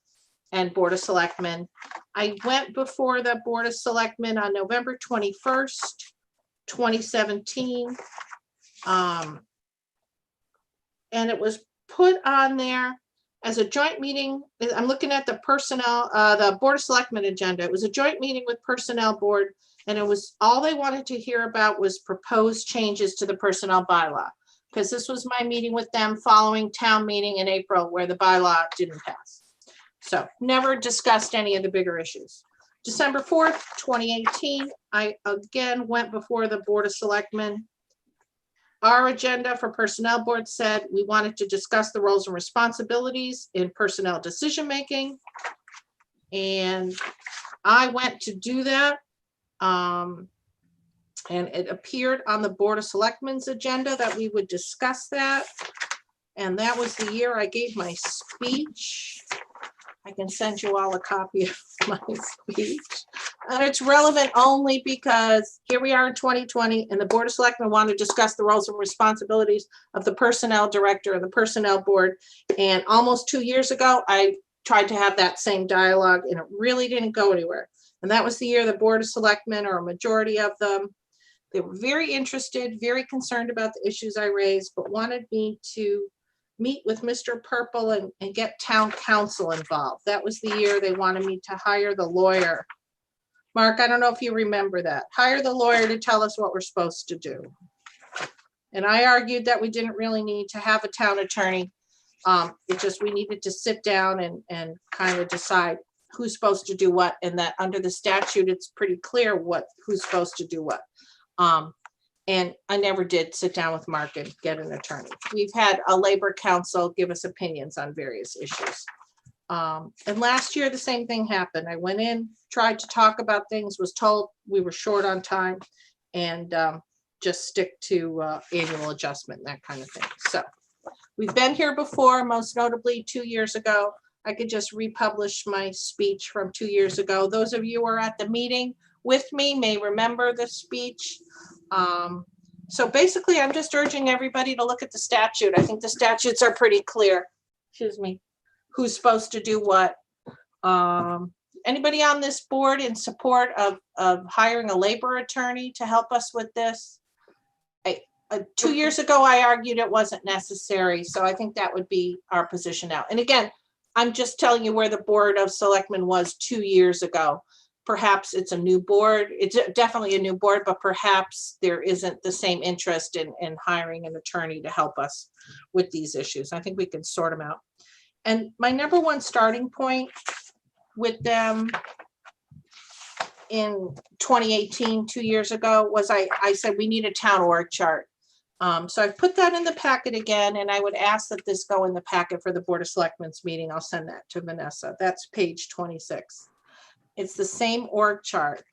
Speaker 2: and Board of Selectmen. I went before the Board of Selectmen on November 21st, 2017. And it was put on there as a joint meeting. I'm looking at the the Board of Selectmen agenda. It was a joint meeting with Personnel Board, and it was all they wanted to hear about was proposed changes to the personnel bylaw, because this was my meeting with them following town meeting in April where the bylaw didn't pass. So never discussed any of the bigger issues. December 4th, 2018, I again went before the Board of Selectmen. Our agenda for Personnel Board said we wanted to discuss the roles and responsibilities in personnel decision-making. And I went to do that. And it appeared on the Board of Selectmen's agenda that we would discuss that. And that was the year I gave my speech. I can send you all a copy of my speech. And it's relevant only because here we are in 2020 and the Board of Selectmen want to discuss the roles and responsibilities of the Personnel Director and the Personnel Board. And almost 2 years ago, I tried to have that same dialogue and it really didn't go anywhere. And that was the year the Board of Selectmen, or a majority of them, they were very interested, very concerned about the issues I raised, but wanted me to meet with Mr. Purple and get town council involved. That was the year they wanted me to hire the lawyer. Mark, I don't know if you remember that. Hire the lawyer to tell us what we're supposed to do. And I argued that we didn't really need to have a town attorney. It just, we needed to sit down and kind of decide who's supposed to do what, and that under the statute, it's pretty clear who's supposed to do what. And I never did sit down with Mark and get an attorney. We've had a labor council give us opinions on various issues. And last year, the same thing happened. I went in, tried to talk about things, was told we were short on time, and just stick to annual adjustment and that kind of thing. So we've been here before, most notably 2 years ago. I could just republish my speech from 2 years ago. Those of you who are at the meeting with me may remember the speech. So basically, I'm just urging everybody to look at the statute. I think the statutes are pretty clear. Excuse me. Who's supposed to do what? Anybody on this board in support of hiring a labor attorney to help us with this? 2 years ago, I argued it wasn't necessary. So I think that would be our position now. And again, I'm just telling you where the Board of Selectmen was 2 years ago. Perhaps it's a new board. It's definitely a new board, but perhaps there isn't the same interest in hiring an attorney to help us with these issues. I think we can sort them out. And my number one starting point with them in 2018, 2 years ago, was I said we need a town org chart. So I put that in the packet again, and I would ask that this go in the packet for the Board of Selectmen's meeting. I'll send that to Vanessa. That's page 26. It's the same org chart.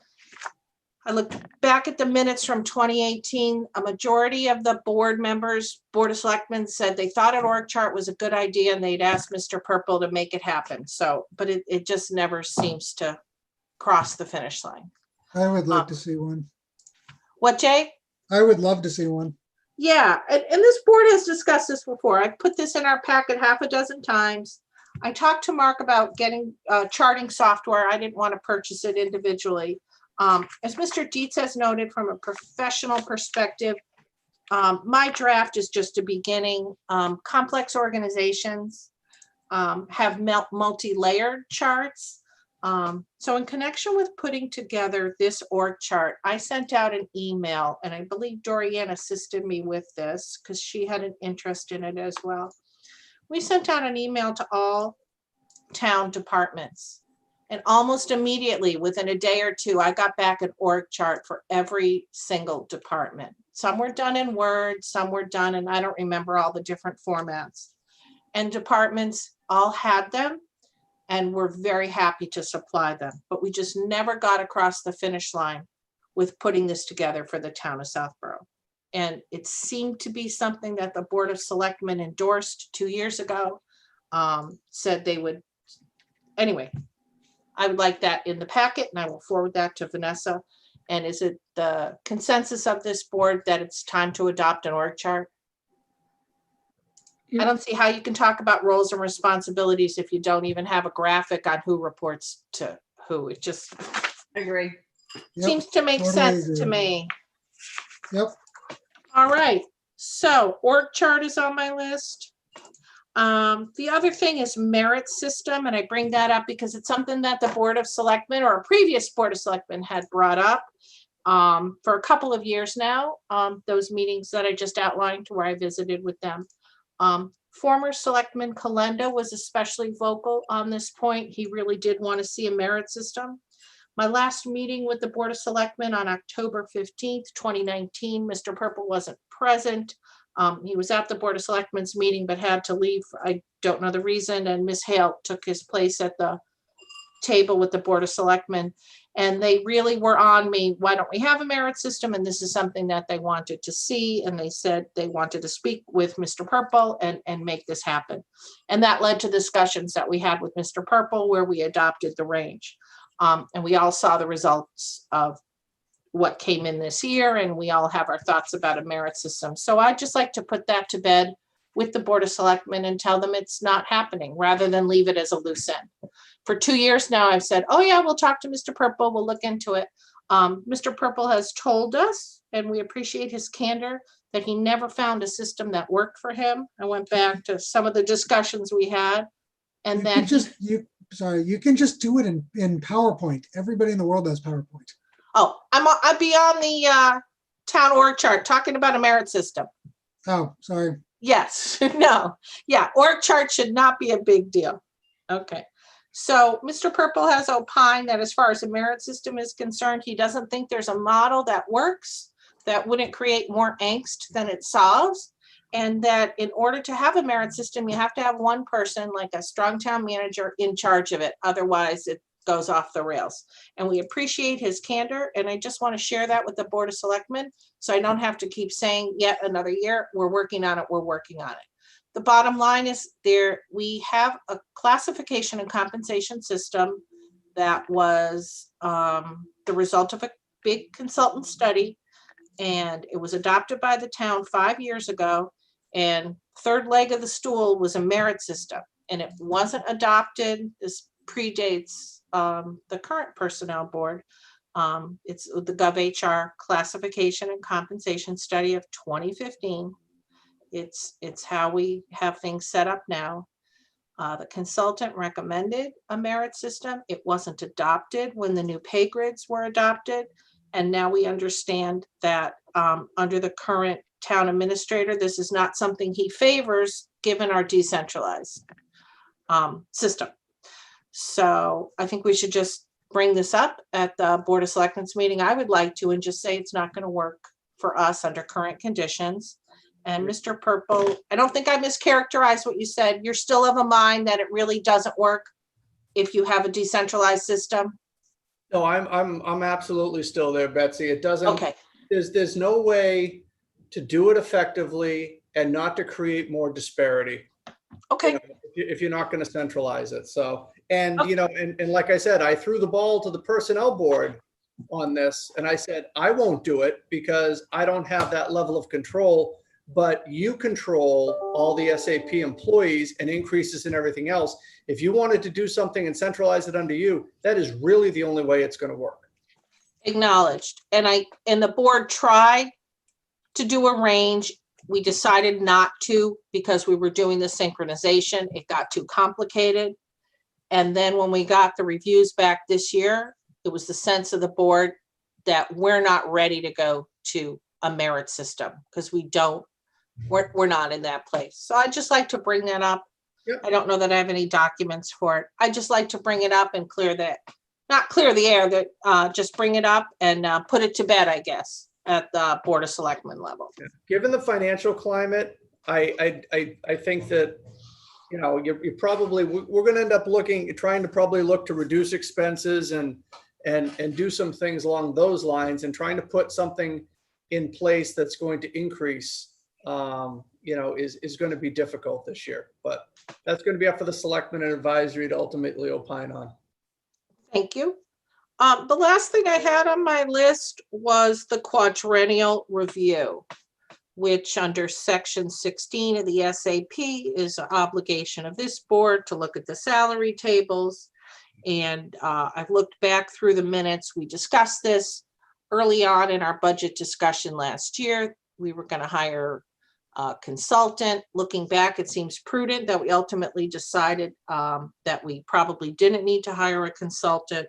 Speaker 2: I looked back at the minutes from 2018. A majority of the board members, Board of Selectmen, said they thought an org chart was a good idea and they'd ask Mr. Purple to make it happen. So, but it just never seems to cross the finish line.
Speaker 7: I would like to see one.
Speaker 2: What, Jay?
Speaker 7: I would love to see one.
Speaker 2: Yeah, and this board has discussed this before. I've put this in our packet half a dozen times. I talked to Mark about getting charting software. I didn't want to purchase it individually. As Mr. Dietz has noted, from a professional perspective, my draft is just a beginning. Complex organizations have multi-layered charts. So in connection with putting together this org chart, I sent out an email, and I believe Dorianne assisted me with this because she had an interest in it as well. We sent out an email to all town departments. And almost immediately, within a day or two, I got back an org chart for every single department. Some were done in Word, some were done, and I don't remember all the different formats. And departments all had them and were very happy to supply them. But we just never got across the finish line with putting this together for the town of Southborough. And it seemed to be something that the Board of Selectmen endorsed 2 years ago, said they would. Anyway, I would like that in the packet, and I will forward that to Vanessa. And is it the consensus of this board that it's time to adopt an org chart? I don't see how you can talk about roles and responsibilities if you don't even have a graphic on who reports to who. It just
Speaker 5: I agree.
Speaker 7: Yep,
Speaker 2: seems to make
Speaker 7: totally
Speaker 2: sense to
Speaker 7: agree.
Speaker 2: me.
Speaker 7: Yep.
Speaker 2: All right, so org chart is on my list. The other thing is merit system, and I bring that up because it's something that the Board of Selectmen or a previous Board of Selectmen had brought up for a couple of years now. Those meetings that I just outlined where I visited with them. Former Selectman Kalenda was especially vocal on this point. He really did want to see a merit system. My last meeting with the Board of Selectmen on October 15th, 2019, Mr. Purple wasn't present. He was at the Board of Selectmen's meeting, but had to leave. I don't know the reason. And Ms. Hale took his place at the table with the Board of Selectmen. And they really were on me, why don't we have a merit system? And this is something that they wanted to see. And they said they wanted to speak with Mr. Purple and make this happen. And that led to discussions that we had with Mr. Purple where we adopted the range. And we all saw the results of what came in this year, and we all have our thoughts about a merit system. So I'd just like to put that to bed with the Board of Selectmen and tell them it's not happening rather than leave it as a loose end. For 2 years now, I've said, oh yeah, we'll talk to Mr. Purple, we'll look into it. Mr. Purple has told us, and we appreciate his candor, that he never found a system that worked for him. I went back to some of the discussions we had, and
Speaker 7: You
Speaker 2: then
Speaker 7: can just, you can just do it in PowerPoint. Everybody in the world has PowerPoint.
Speaker 2: oh, I'd be on the town org chart talking about a merit system.
Speaker 7: Oh, sorry.
Speaker 2: Yes, no, yeah, org chart should not be a big deal. Okay, so Mr. Purple has opined that as far as the merit system is concerned, he doesn't think there's a model that works, that wouldn't create more angst than it solves. And that in order to have a merit system, you have to have one person, like a strong town manager, in charge of it. Otherwise, it goes off the rails. And we appreciate his candor. And I just want to share that with the Board of Selectmen, so I don't have to keep saying yet another year, we're working on it, we're working on it. The bottom line is we have a classification and compensation system that was the result of a big consultant study. And it was adopted by the town 5 years ago. And third leg of the stool was a merit system. And it wasn't adopted. This predates the current personnel board. It's the GovHR classification and compensation study of 2015. It's how we have things set up now. The consultant recommended a merit system. It wasn't adopted when the new pay grids were adopted. And now we understand that under the current town administrator, this is not something he favors, given our decentralized system. So I think we should just bring this up at the Board of Selectmen's meeting. I would like to, and just say it's not going to work for us under current conditions. And Mr. Purple, I don't think I mischaracterized what you said. You're still of a mind that it really doesn't work if you have a decentralized system?
Speaker 3: No, I'm absolutely still there, Betsy. It doesn't,
Speaker 2: Okay,
Speaker 3: there's no way to do it effectively and not to create more disparity.
Speaker 2: okay,
Speaker 3: If you're not going to centralize it. So, and, you know, and like I said, I threw the ball to the personnel board on this and I said, I won't do it because I don't have that level of control, but you control all the SAP employees and increases and everything else. If you wanted to do something and centralize it under you, that is really the only way it's going to work.
Speaker 2: acknowledged. And the board tried to do a range. We decided not to because we were doing the synchronization. It got too complicated. And then when we got the reviews back this year, it was the sense of the board that we're not ready to go to a merit system because we're not in that place. So I'd just like to bring that up.
Speaker 3: Yep.
Speaker 2: I don't know that I have any documents for it. I just like to bring it up and not clear the air, that just bring it up and put it to bed, I guess, at the Board of Selectmen level.
Speaker 3: Given the financial climate, I think that, you know, you're probably, we're going to end up trying to probably look to reduce expenses and do some things along those lines and trying to put something in place that's going to increase, you know, is going to be difficult this year, but that's going to be up for the selectmen and advisory to ultimately opine on.
Speaker 2: Thank you. The last thing I had on my list was the quadrennial review, which under section 16 of the SAP is an obligation of this board to look at the salary tables. And I've looked back through the minutes. We discussed this early on in our budget discussion last year. We were going to hire a consultant. Looking back, it seems prudent that we ultimately decided that we probably didn't need to hire a consultant.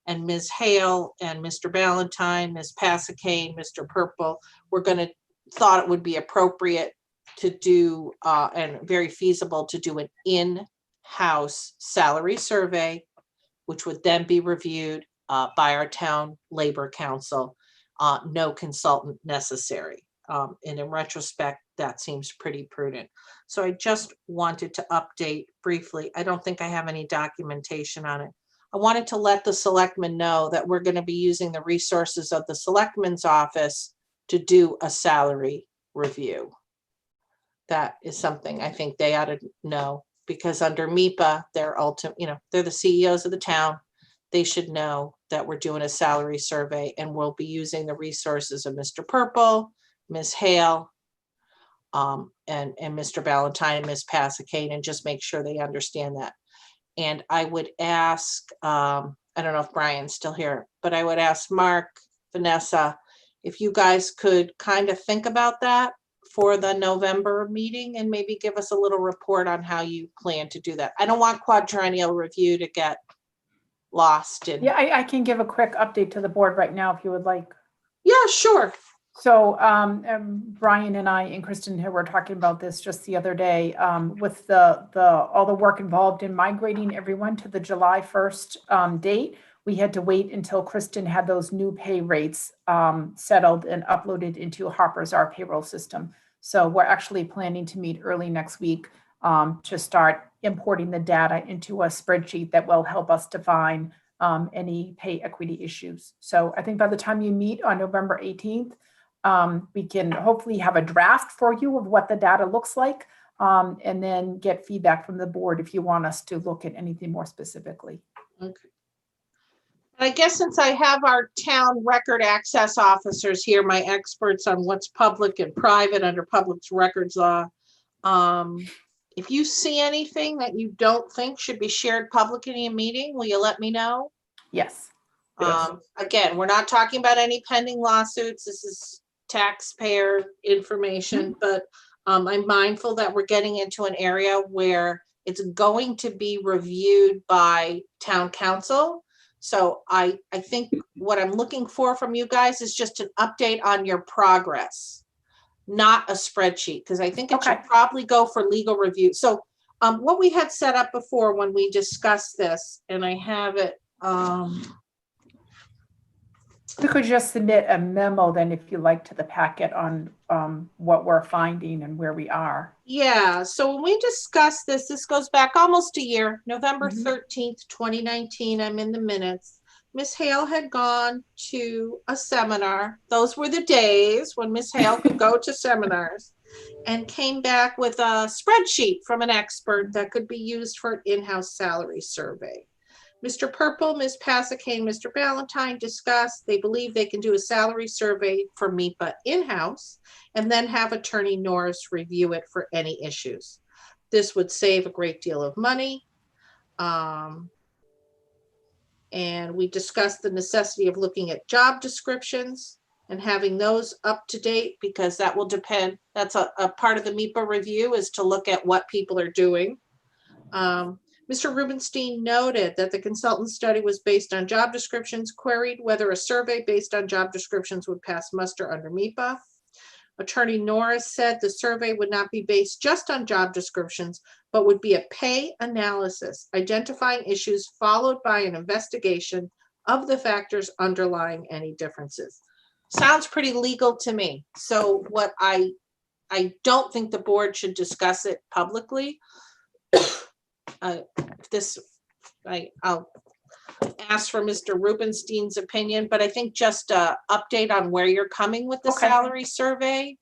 Speaker 2: And Ms. Hale and Mr. Ballantyne, Ms. Pasicane, Mr. Purple, thought it would be appropriate to do and very feasible to do an in-house salary survey, which would then be reviewed by our town labor council. No consultant necessary. And in retrospect, that seems pretty prudent. So I just wanted to update briefly. I don't think I have any documentation on it. I wanted to let the selectmen know that we're going to be using the resources of the selectmen's office to do a salary review. That is something I think they ought to know, because under MIPA, they're the CEOs of the town. They should know that we're doing a salary survey and we'll be using the resources of Mr. Purple, Ms. Hale, and Mr. Ballantyne and Ms. Pasicane, and just make sure they understand that. And I would ask, I don't know if Brian's still here, but I would ask Mark, Vanessa, if you guys could kind of think about that for the November meeting and maybe give us a little report on how you plan to do that. I don't want quadrennial review to get lost in.
Speaker 4: Yeah, I can give a quick update to the board right now if you would like.
Speaker 2: Yeah, sure.
Speaker 4: So Brian and I and Kristen here were talking about this just the other day with all the work involved in migrating everyone to the July 1st date. We had to wait until Kristen had those new pay rates settled and uploaded into Harper's, our payroll system. So we're actually planning to meet early next week to start importing the data into a spreadsheet that will help us define any pay equity issues. So I think by the time you meet on November 18th, we can hopefully have a draft for you of what the data looks like, and then get feedback from the board if you want us to look at anything more specifically.
Speaker 2: Okay. I guess since I have our town record access officers here, my experts on what's public and private under public records law, if you see anything that you don't think should be shared publicly in a meeting, will you let me know?
Speaker 4: Yes.
Speaker 3: Yes.
Speaker 2: Again, we're not talking about any pending lawsuits. This is taxpayer information, but I'm mindful that we're getting into an area where it's going to be reviewed by town council. So I think what I'm looking for from you guys is just an update on your progress, not a spreadsheet, because I think it should
Speaker 4: Okay.
Speaker 2: probably go for legal review. So What we had set up before when we discussed this, and I have it,
Speaker 4: You could just submit a memo then, if you like, to the packet on what we're finding and where we are.
Speaker 2: yeah, so when we discussed this, this goes back almost a year, November
Speaker 4: Mhm.
Speaker 2: 13th, 2019, I'm in the minutes. Miss Hale had gone to a seminar. Those were the days when Miss Hale could go to seminars, and came back with a spreadsheet from an expert that could be used for an in-house salary survey. Mr. Purple, Ms. Pasakane, Mr. Ballantyne discussed, they believe they can do a salary survey for MIPA in-house and then have Attorney Norris review it for any issues. This would save a great deal of money. And we discussed the necessity of looking at job descriptions and having those up to date, because that will depend, that's a part of the MIPA review, is to look at what people are doing. Mr. Rubenstein noted that the consultant study was based on job descriptions, queried whether a survey based on job descriptions would pass muster under MIPA. Attorney Norris said the survey would not be based just on job descriptions, but would be a pay analysis, identifying issues followed by an investigation of the factors underlying any differences. Sounds pretty legal to me. So what I don't think the board should discuss it publicly. I'll ask for Mr. Rubenstein's opinion, but I think just a update on where you're coming with the
Speaker 4: Okay.
Speaker 2: salary survey.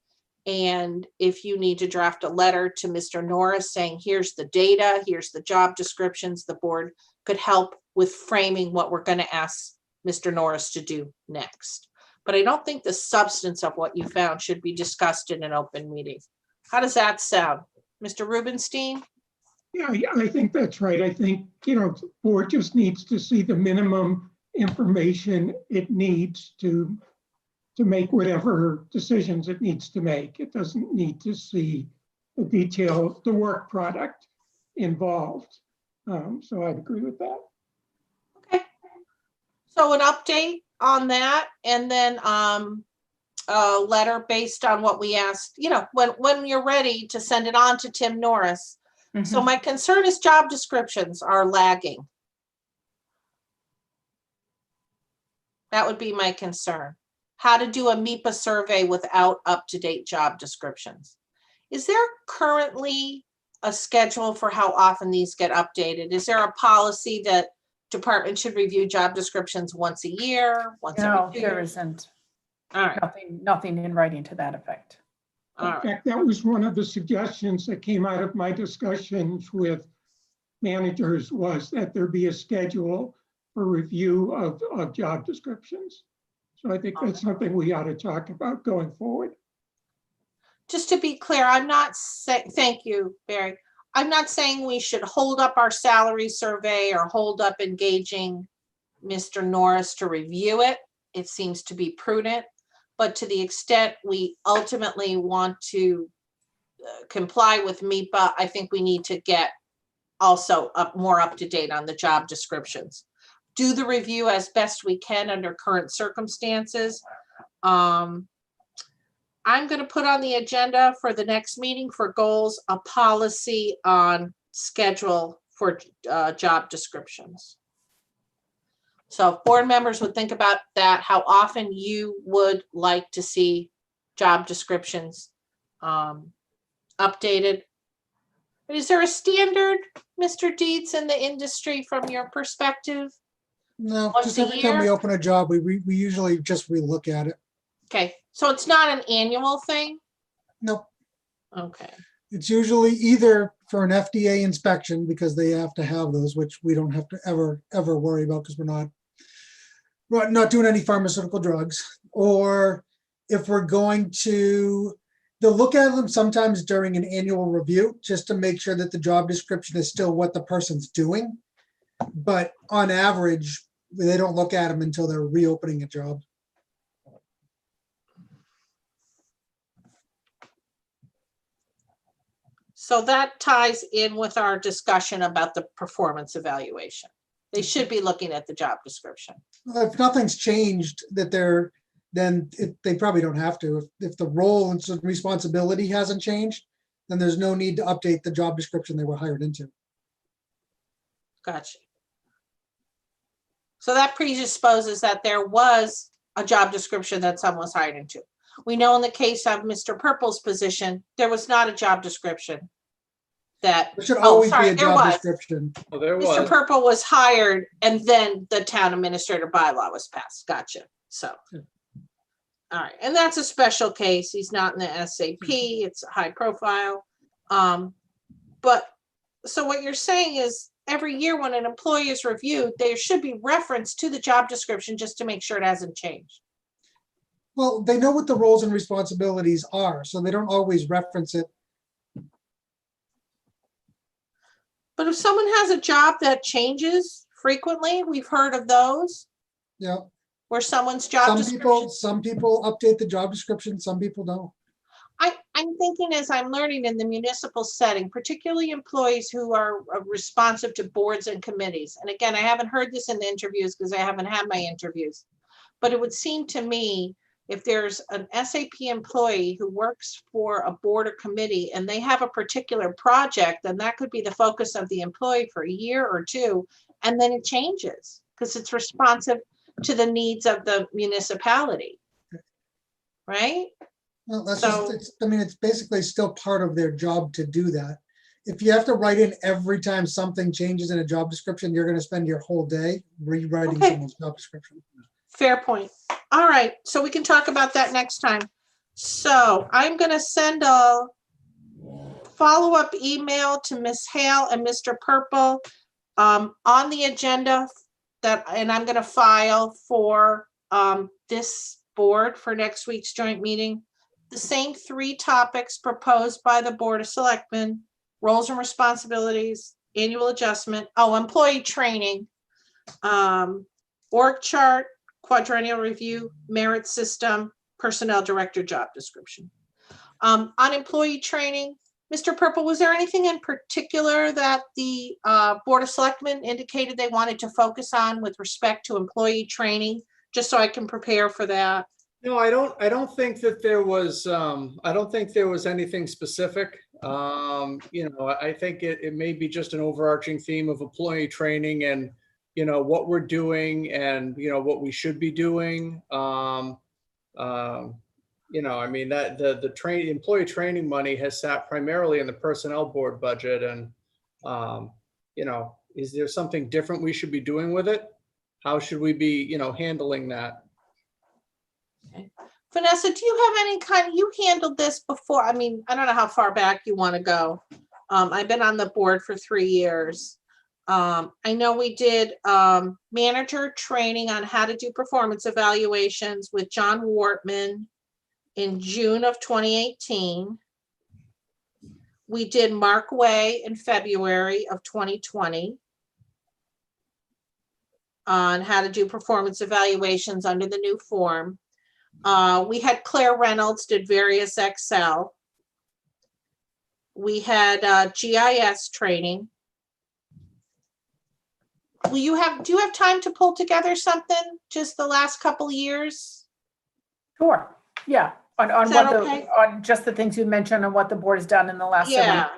Speaker 2: And if you need to draft a letter to Mr. Norris saying, here's the data, here's the job descriptions, the board could help with framing what we're going to ask Mr. Norris to do next. But I don't think the substance of what you found should be discussed in an open meeting. How does that sound? Mr. Rubenstein?
Speaker 6: Yeah, I think that's right. I think, the board just needs to see the minimum information it needs to make whatever decisions it needs to make. It doesn't need to see the detail, the work product involved. So I'd agree with that.
Speaker 2: Okay. So an update on that, and then a letter based on what we asked, when you're ready to send it on to Tim Norris. So my concern is job descriptions are lagging. That would be my concern. How to do a MIPA survey without up-to-date job descriptions. Is there currently a schedule for how often these get updated? Is there a policy that department should review job descriptions once a year, once
Speaker 4: No,
Speaker 2: every 2
Speaker 4: there
Speaker 2: years?
Speaker 4: isn't.
Speaker 2: All right,
Speaker 4: Nothing in writing to that effect.
Speaker 2: all
Speaker 6: In
Speaker 2: right.
Speaker 6: fact, that was one of the suggestions that came out of my discussions with managers, was that there be a schedule for review of job descriptions. So I think that's something we ought to talk about going forward.
Speaker 2: Just to be clear, I'm not saying, thank you, Barry. I'm not saying we should hold up our salary survey or hold up engaging Mr. Norris to review it. It seems to be prudent, but to the extent we ultimately want to comply with MIPA, I think we need to get also more up to date on the job descriptions. Do the review as best we can under current circumstances. I'm going to put on the agenda for the next meeting for goals, a policy on schedule for job descriptions. So if board members would think about that, how often you would like to see job descriptions updated. Is there a standard, Mr. Dietz, in the industry from your perspective?
Speaker 7: No,
Speaker 2: Once
Speaker 7: just
Speaker 2: a
Speaker 7: every time we
Speaker 2: year?
Speaker 7: open a job, we usually just relook at it.
Speaker 2: Okay, so it's not an annual thing?
Speaker 7: Nope.
Speaker 2: Okay,
Speaker 7: It's usually either for an FDA inspection, because they have to have those, which we don't have to ever worry about because we're not doing any pharmaceutical drugs. Or if we're going to, they'll look at them sometimes during an annual review, just to make sure that the job description is still what the person's doing. But on average, they don't look at them until they're reopening a job.
Speaker 2: so that ties in with our discussion about the performance evaluation. They should be looking at the job description.
Speaker 7: If nothing's changed, then they probably don't have to. If the role and responsibility hasn't changed, then there's no need to update the job description they were hired into.
Speaker 2: Gotcha. So that predisposes that there was a job description that someone was hired into. We know in the case of Mr. Purple's position, there was not a job description that,
Speaker 7: There should
Speaker 2: oh,
Speaker 7: always be
Speaker 2: sorry,
Speaker 7: a
Speaker 2: there
Speaker 7: job
Speaker 2: was.
Speaker 7: description.
Speaker 3: Well, there
Speaker 2: Mr.
Speaker 3: was.
Speaker 2: Purple was hired and then the town administrator bylaw was passed. Gotcha. So. All right, and that's a special case. He's not in the SAP. It's a high profile. But so what you're saying is every year when an employee is reviewed, there should be reference to the job description just to make sure it hasn't changed.
Speaker 7: Well, they know what the roles and responsibilities are, so they don't always reference it.
Speaker 2: But if someone has a job that changes frequently, we've heard of those
Speaker 7: Yeah,
Speaker 2: where someone's job description.
Speaker 7: some people update the job description, some people don't.
Speaker 2: I'm thinking as I'm learning in the municipal setting, particularly employees who are responsive to boards and committees. And again, I haven't heard this in the interviews because I haven't had my interviews. But it would seem to me if there's an SAP employee who works for a board or committee and they have a particular project, then that could be the focus of the employee for a year or two, and then it changes because it's responsive to the needs of the municipality. Right?
Speaker 7: Well, that's
Speaker 2: So-
Speaker 7: just, I mean, it's basically still part of their job to do that. If you have to write in every time something changes in a job description, you're gonna spend your whole day rewriting
Speaker 2: Okay.
Speaker 7: someone's job description.
Speaker 2: Fair point. All right, so we can talk about that next time. So I'm gonna send a follow-up email to Ms. Hale and Mr. Purple on the agenda that, and I'm gonna file for this board for next week's joint meeting. The same 3 topics proposed by the Board of Selectmen, roles and responsibilities, annual adjustment, employee training, org chart, quadrennial review, merit system, personnel director job description. On employee training, Mr. Purple, was there anything in particular that the Board of Selectmen indicated they wanted to focus on with respect to employee training? Just so I can prepare for that.
Speaker 3: No, I don't think that there was, I don't think there was anything specific. I think it may be just an overarching theme of employee training and, what we're doing and, what we should be doing. I mean, that the employee training money has sat primarily in the personnel board budget and, is there something different we should be doing with it? How should we be, handling that?
Speaker 2: Vanessa, do you have any you handled this before? I mean, I don't know how far back you want to go. I've been on the board for 3 years. I know we did manager training on how to do performance evaluations with John Wortman in June of 2018. We did Mark Way in February of 2020 on how to do performance evaluations under the new form. We had Claire Reynolds did various Excel. We had GIS training. Do you have time to pull together something just the last couple of years?
Speaker 4: Sure, yeah, on
Speaker 2: Is that
Speaker 4: what
Speaker 2: okay?
Speaker 4: on just the things you mentioned and what the board has done in the last several.
Speaker 2: Yeah.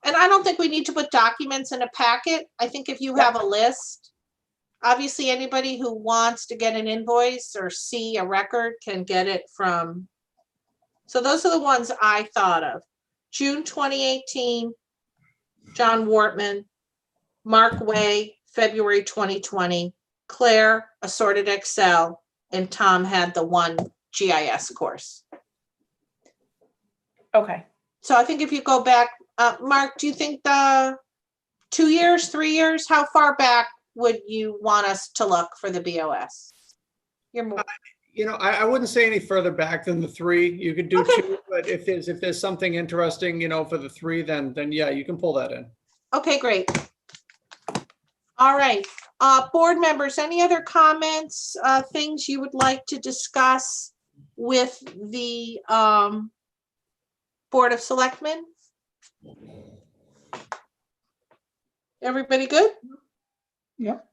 Speaker 2: And I don't think we need to put documents in a packet. I think if you have a list, obviously anybody who wants to get an invoice or see a record can get it from. So those are the ones I thought of. June 2018, John Wortman, Mark Way, February 2020, Claire, Assorted Excel, and Tom had the one GIS course.
Speaker 4: Okay,
Speaker 2: So I think if you go back, Mark, do you think 2 years, 3 years, how far back would you want us to look for the BOS? You're more,
Speaker 3: I wouldn't say any further back than the 3. You could do
Speaker 2: Okay.
Speaker 3: 2, but if there's something interesting, for the 3, then yeah, you can pull that in.
Speaker 2: okay, great. All right, board members, any other comments, things you would like to discuss with the Board of Selectmen? Everybody good?
Speaker 6: Yep.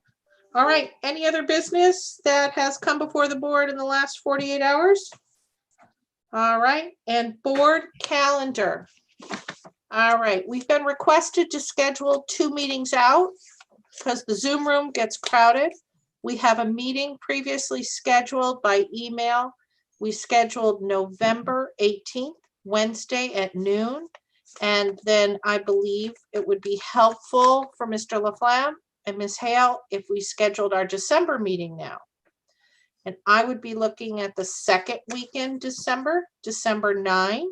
Speaker 2: All right, any other business that has come before the board in the last 48 hours? All right, and board calendar. All right, we've been requested to schedule 2 meetings out because the Zoom room gets crowded. We have a meeting previously scheduled by email. We scheduled November 18th, Wednesday at noon. And then I believe it would be helpful for Mr. Laflamme and Ms. Hale if we scheduled our December meeting now. And I would be looking at the second weekend, December 9,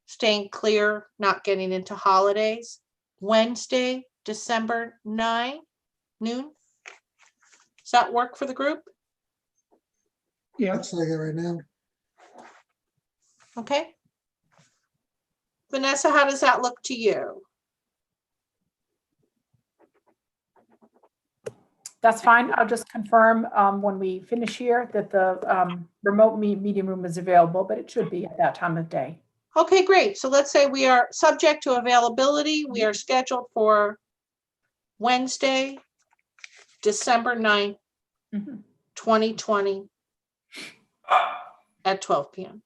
Speaker 2: staying clear, not getting into holidays. Wednesday, December 9, noon. Does that work for the group?
Speaker 6: Yeah,
Speaker 7: Looks like it right now.
Speaker 2: Okay. Vanessa, how does that look to you?
Speaker 4: That's fine. I'll just confirm when we finish here that the remote meeting room is available, but it should be at that time of day.
Speaker 2: Okay, great. So let's say we are subject to availability. We are scheduled for Wednesday, December 9th,
Speaker 4: Mhm.
Speaker 2: 2020 at 12 p.m.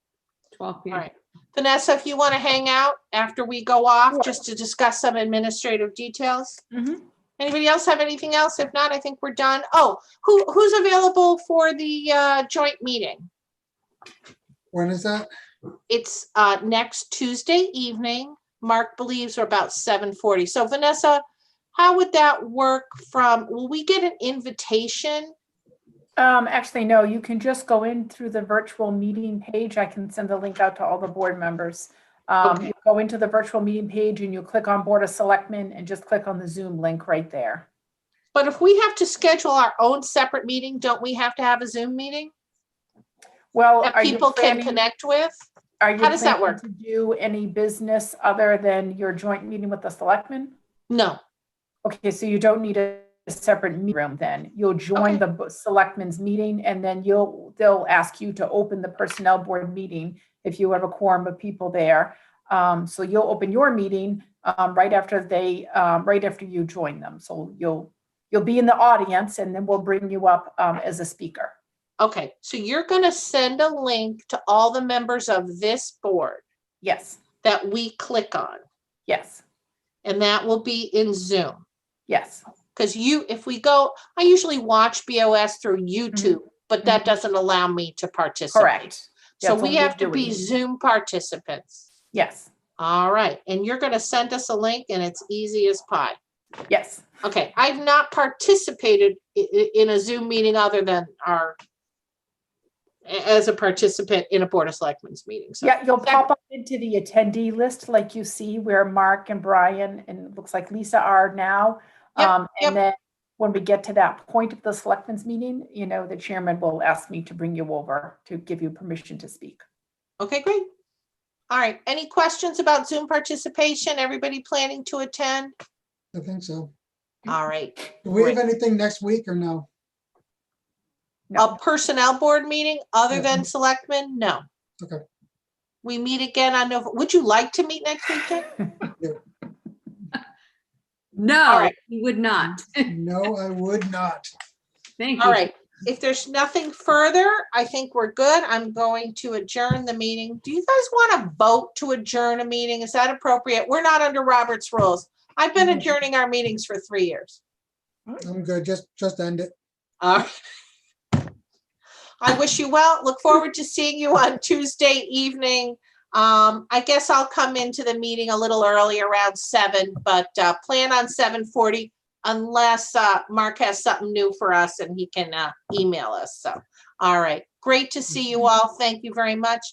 Speaker 5: 12
Speaker 2: All
Speaker 5: p.m.
Speaker 2: right. Vanessa, if you want to hang out after we go off,
Speaker 4: Sure.
Speaker 2: just to discuss some administrative details.
Speaker 4: Mhm.
Speaker 2: Anybody else have anything else? If not, I think we're done. Oh, who's available for the joint meeting?
Speaker 7: When is that?
Speaker 2: It's next Tuesday evening. Mark believes we're about 7:40. So Vanessa, how would that work will we get an invitation?
Speaker 4: Actually, no, you can just go in through the virtual meeting page. I can send the link out to all the board members.
Speaker 2: Okay.
Speaker 4: You go into the virtual meeting page and you click on Board of Selectmen and just click on the Zoom link right there.
Speaker 2: But if we have to schedule our own separate meeting, don't we have to have a Zoom meeting
Speaker 4: Well,
Speaker 2: that
Speaker 4: are you
Speaker 2: people can
Speaker 4: planning,
Speaker 2: connect with?
Speaker 4: are you
Speaker 2: how does that
Speaker 4: planning
Speaker 2: work?
Speaker 4: to do any business other than your joint meeting with the selectmen?
Speaker 2: No.
Speaker 4: Okay, so you don't need a separate meeting room then. You'll join
Speaker 2: Okay.
Speaker 4: the selectmen's meeting and then they'll ask you to open the personnel board meeting if you have a quorum of people there. So you'll open your meeting right after you join them. So you'll be in the audience and then we'll bring you up as a speaker.
Speaker 2: Okay, so you're going to send a link to all the members of this board
Speaker 4: Yes,
Speaker 2: that we click on,
Speaker 4: yes,
Speaker 2: and that will be in Zoom.
Speaker 4: yes.
Speaker 2: Because if we go, I usually watch BOS through YouTube, but that
Speaker 4: Mhm.
Speaker 2: doesn't allow me to participate.
Speaker 4: Correct.
Speaker 2: So
Speaker 4: That's
Speaker 2: we
Speaker 4: only
Speaker 2: have to be
Speaker 4: Dewey.
Speaker 2: Zoom participants.
Speaker 4: Yes,
Speaker 2: All right, and you're going to send us a link and it's easy as pie.
Speaker 4: yes.
Speaker 2: Okay, I've not participated in a Zoom meeting other than as a participant in a Board of Selectmen's meeting. So
Speaker 4: Yeah, you'll pop up into the attendee list like you see where Mark and Brian and it looks like Lisa are now.
Speaker 2: Yep, yep.
Speaker 4: And then when we get to that point of the selectmen's meeting, the chairman will ask me to bring you over to give you permission to speak.
Speaker 2: Okay, great. All right, any questions about Zoom participation? Everybody planning to attend?
Speaker 7: I think so.
Speaker 2: All right.
Speaker 7: Do we have
Speaker 2: Great.
Speaker 7: anything next week or no?
Speaker 4: No.
Speaker 2: A personnel board meeting other
Speaker 7: Yeah.
Speaker 2: than selectmen? No.
Speaker 7: Okay.
Speaker 2: We meet again on November. Would you like to meet next week, Jen? All
Speaker 5: No,
Speaker 2: right.
Speaker 5: he would not.
Speaker 7: No, I would not.
Speaker 5: Thank you.
Speaker 2: All right. If there's nothing further, I think we're good. I'm going to adjourn the meeting. Do you guys want to vote to adjourn a meeting? Is that appropriate? We're not under Robert's rules. I've been adjourning our meetings for 3 years.
Speaker 7: I'm good. Just end it.
Speaker 2: I wish you well. Look forward to seeing you on Tuesday evening. I guess I'll come into the meeting a little early, around 7, but plan on 7:40 unless Mark has something new for us and he can email us. So, all right. Great to see you all. Thank you very much.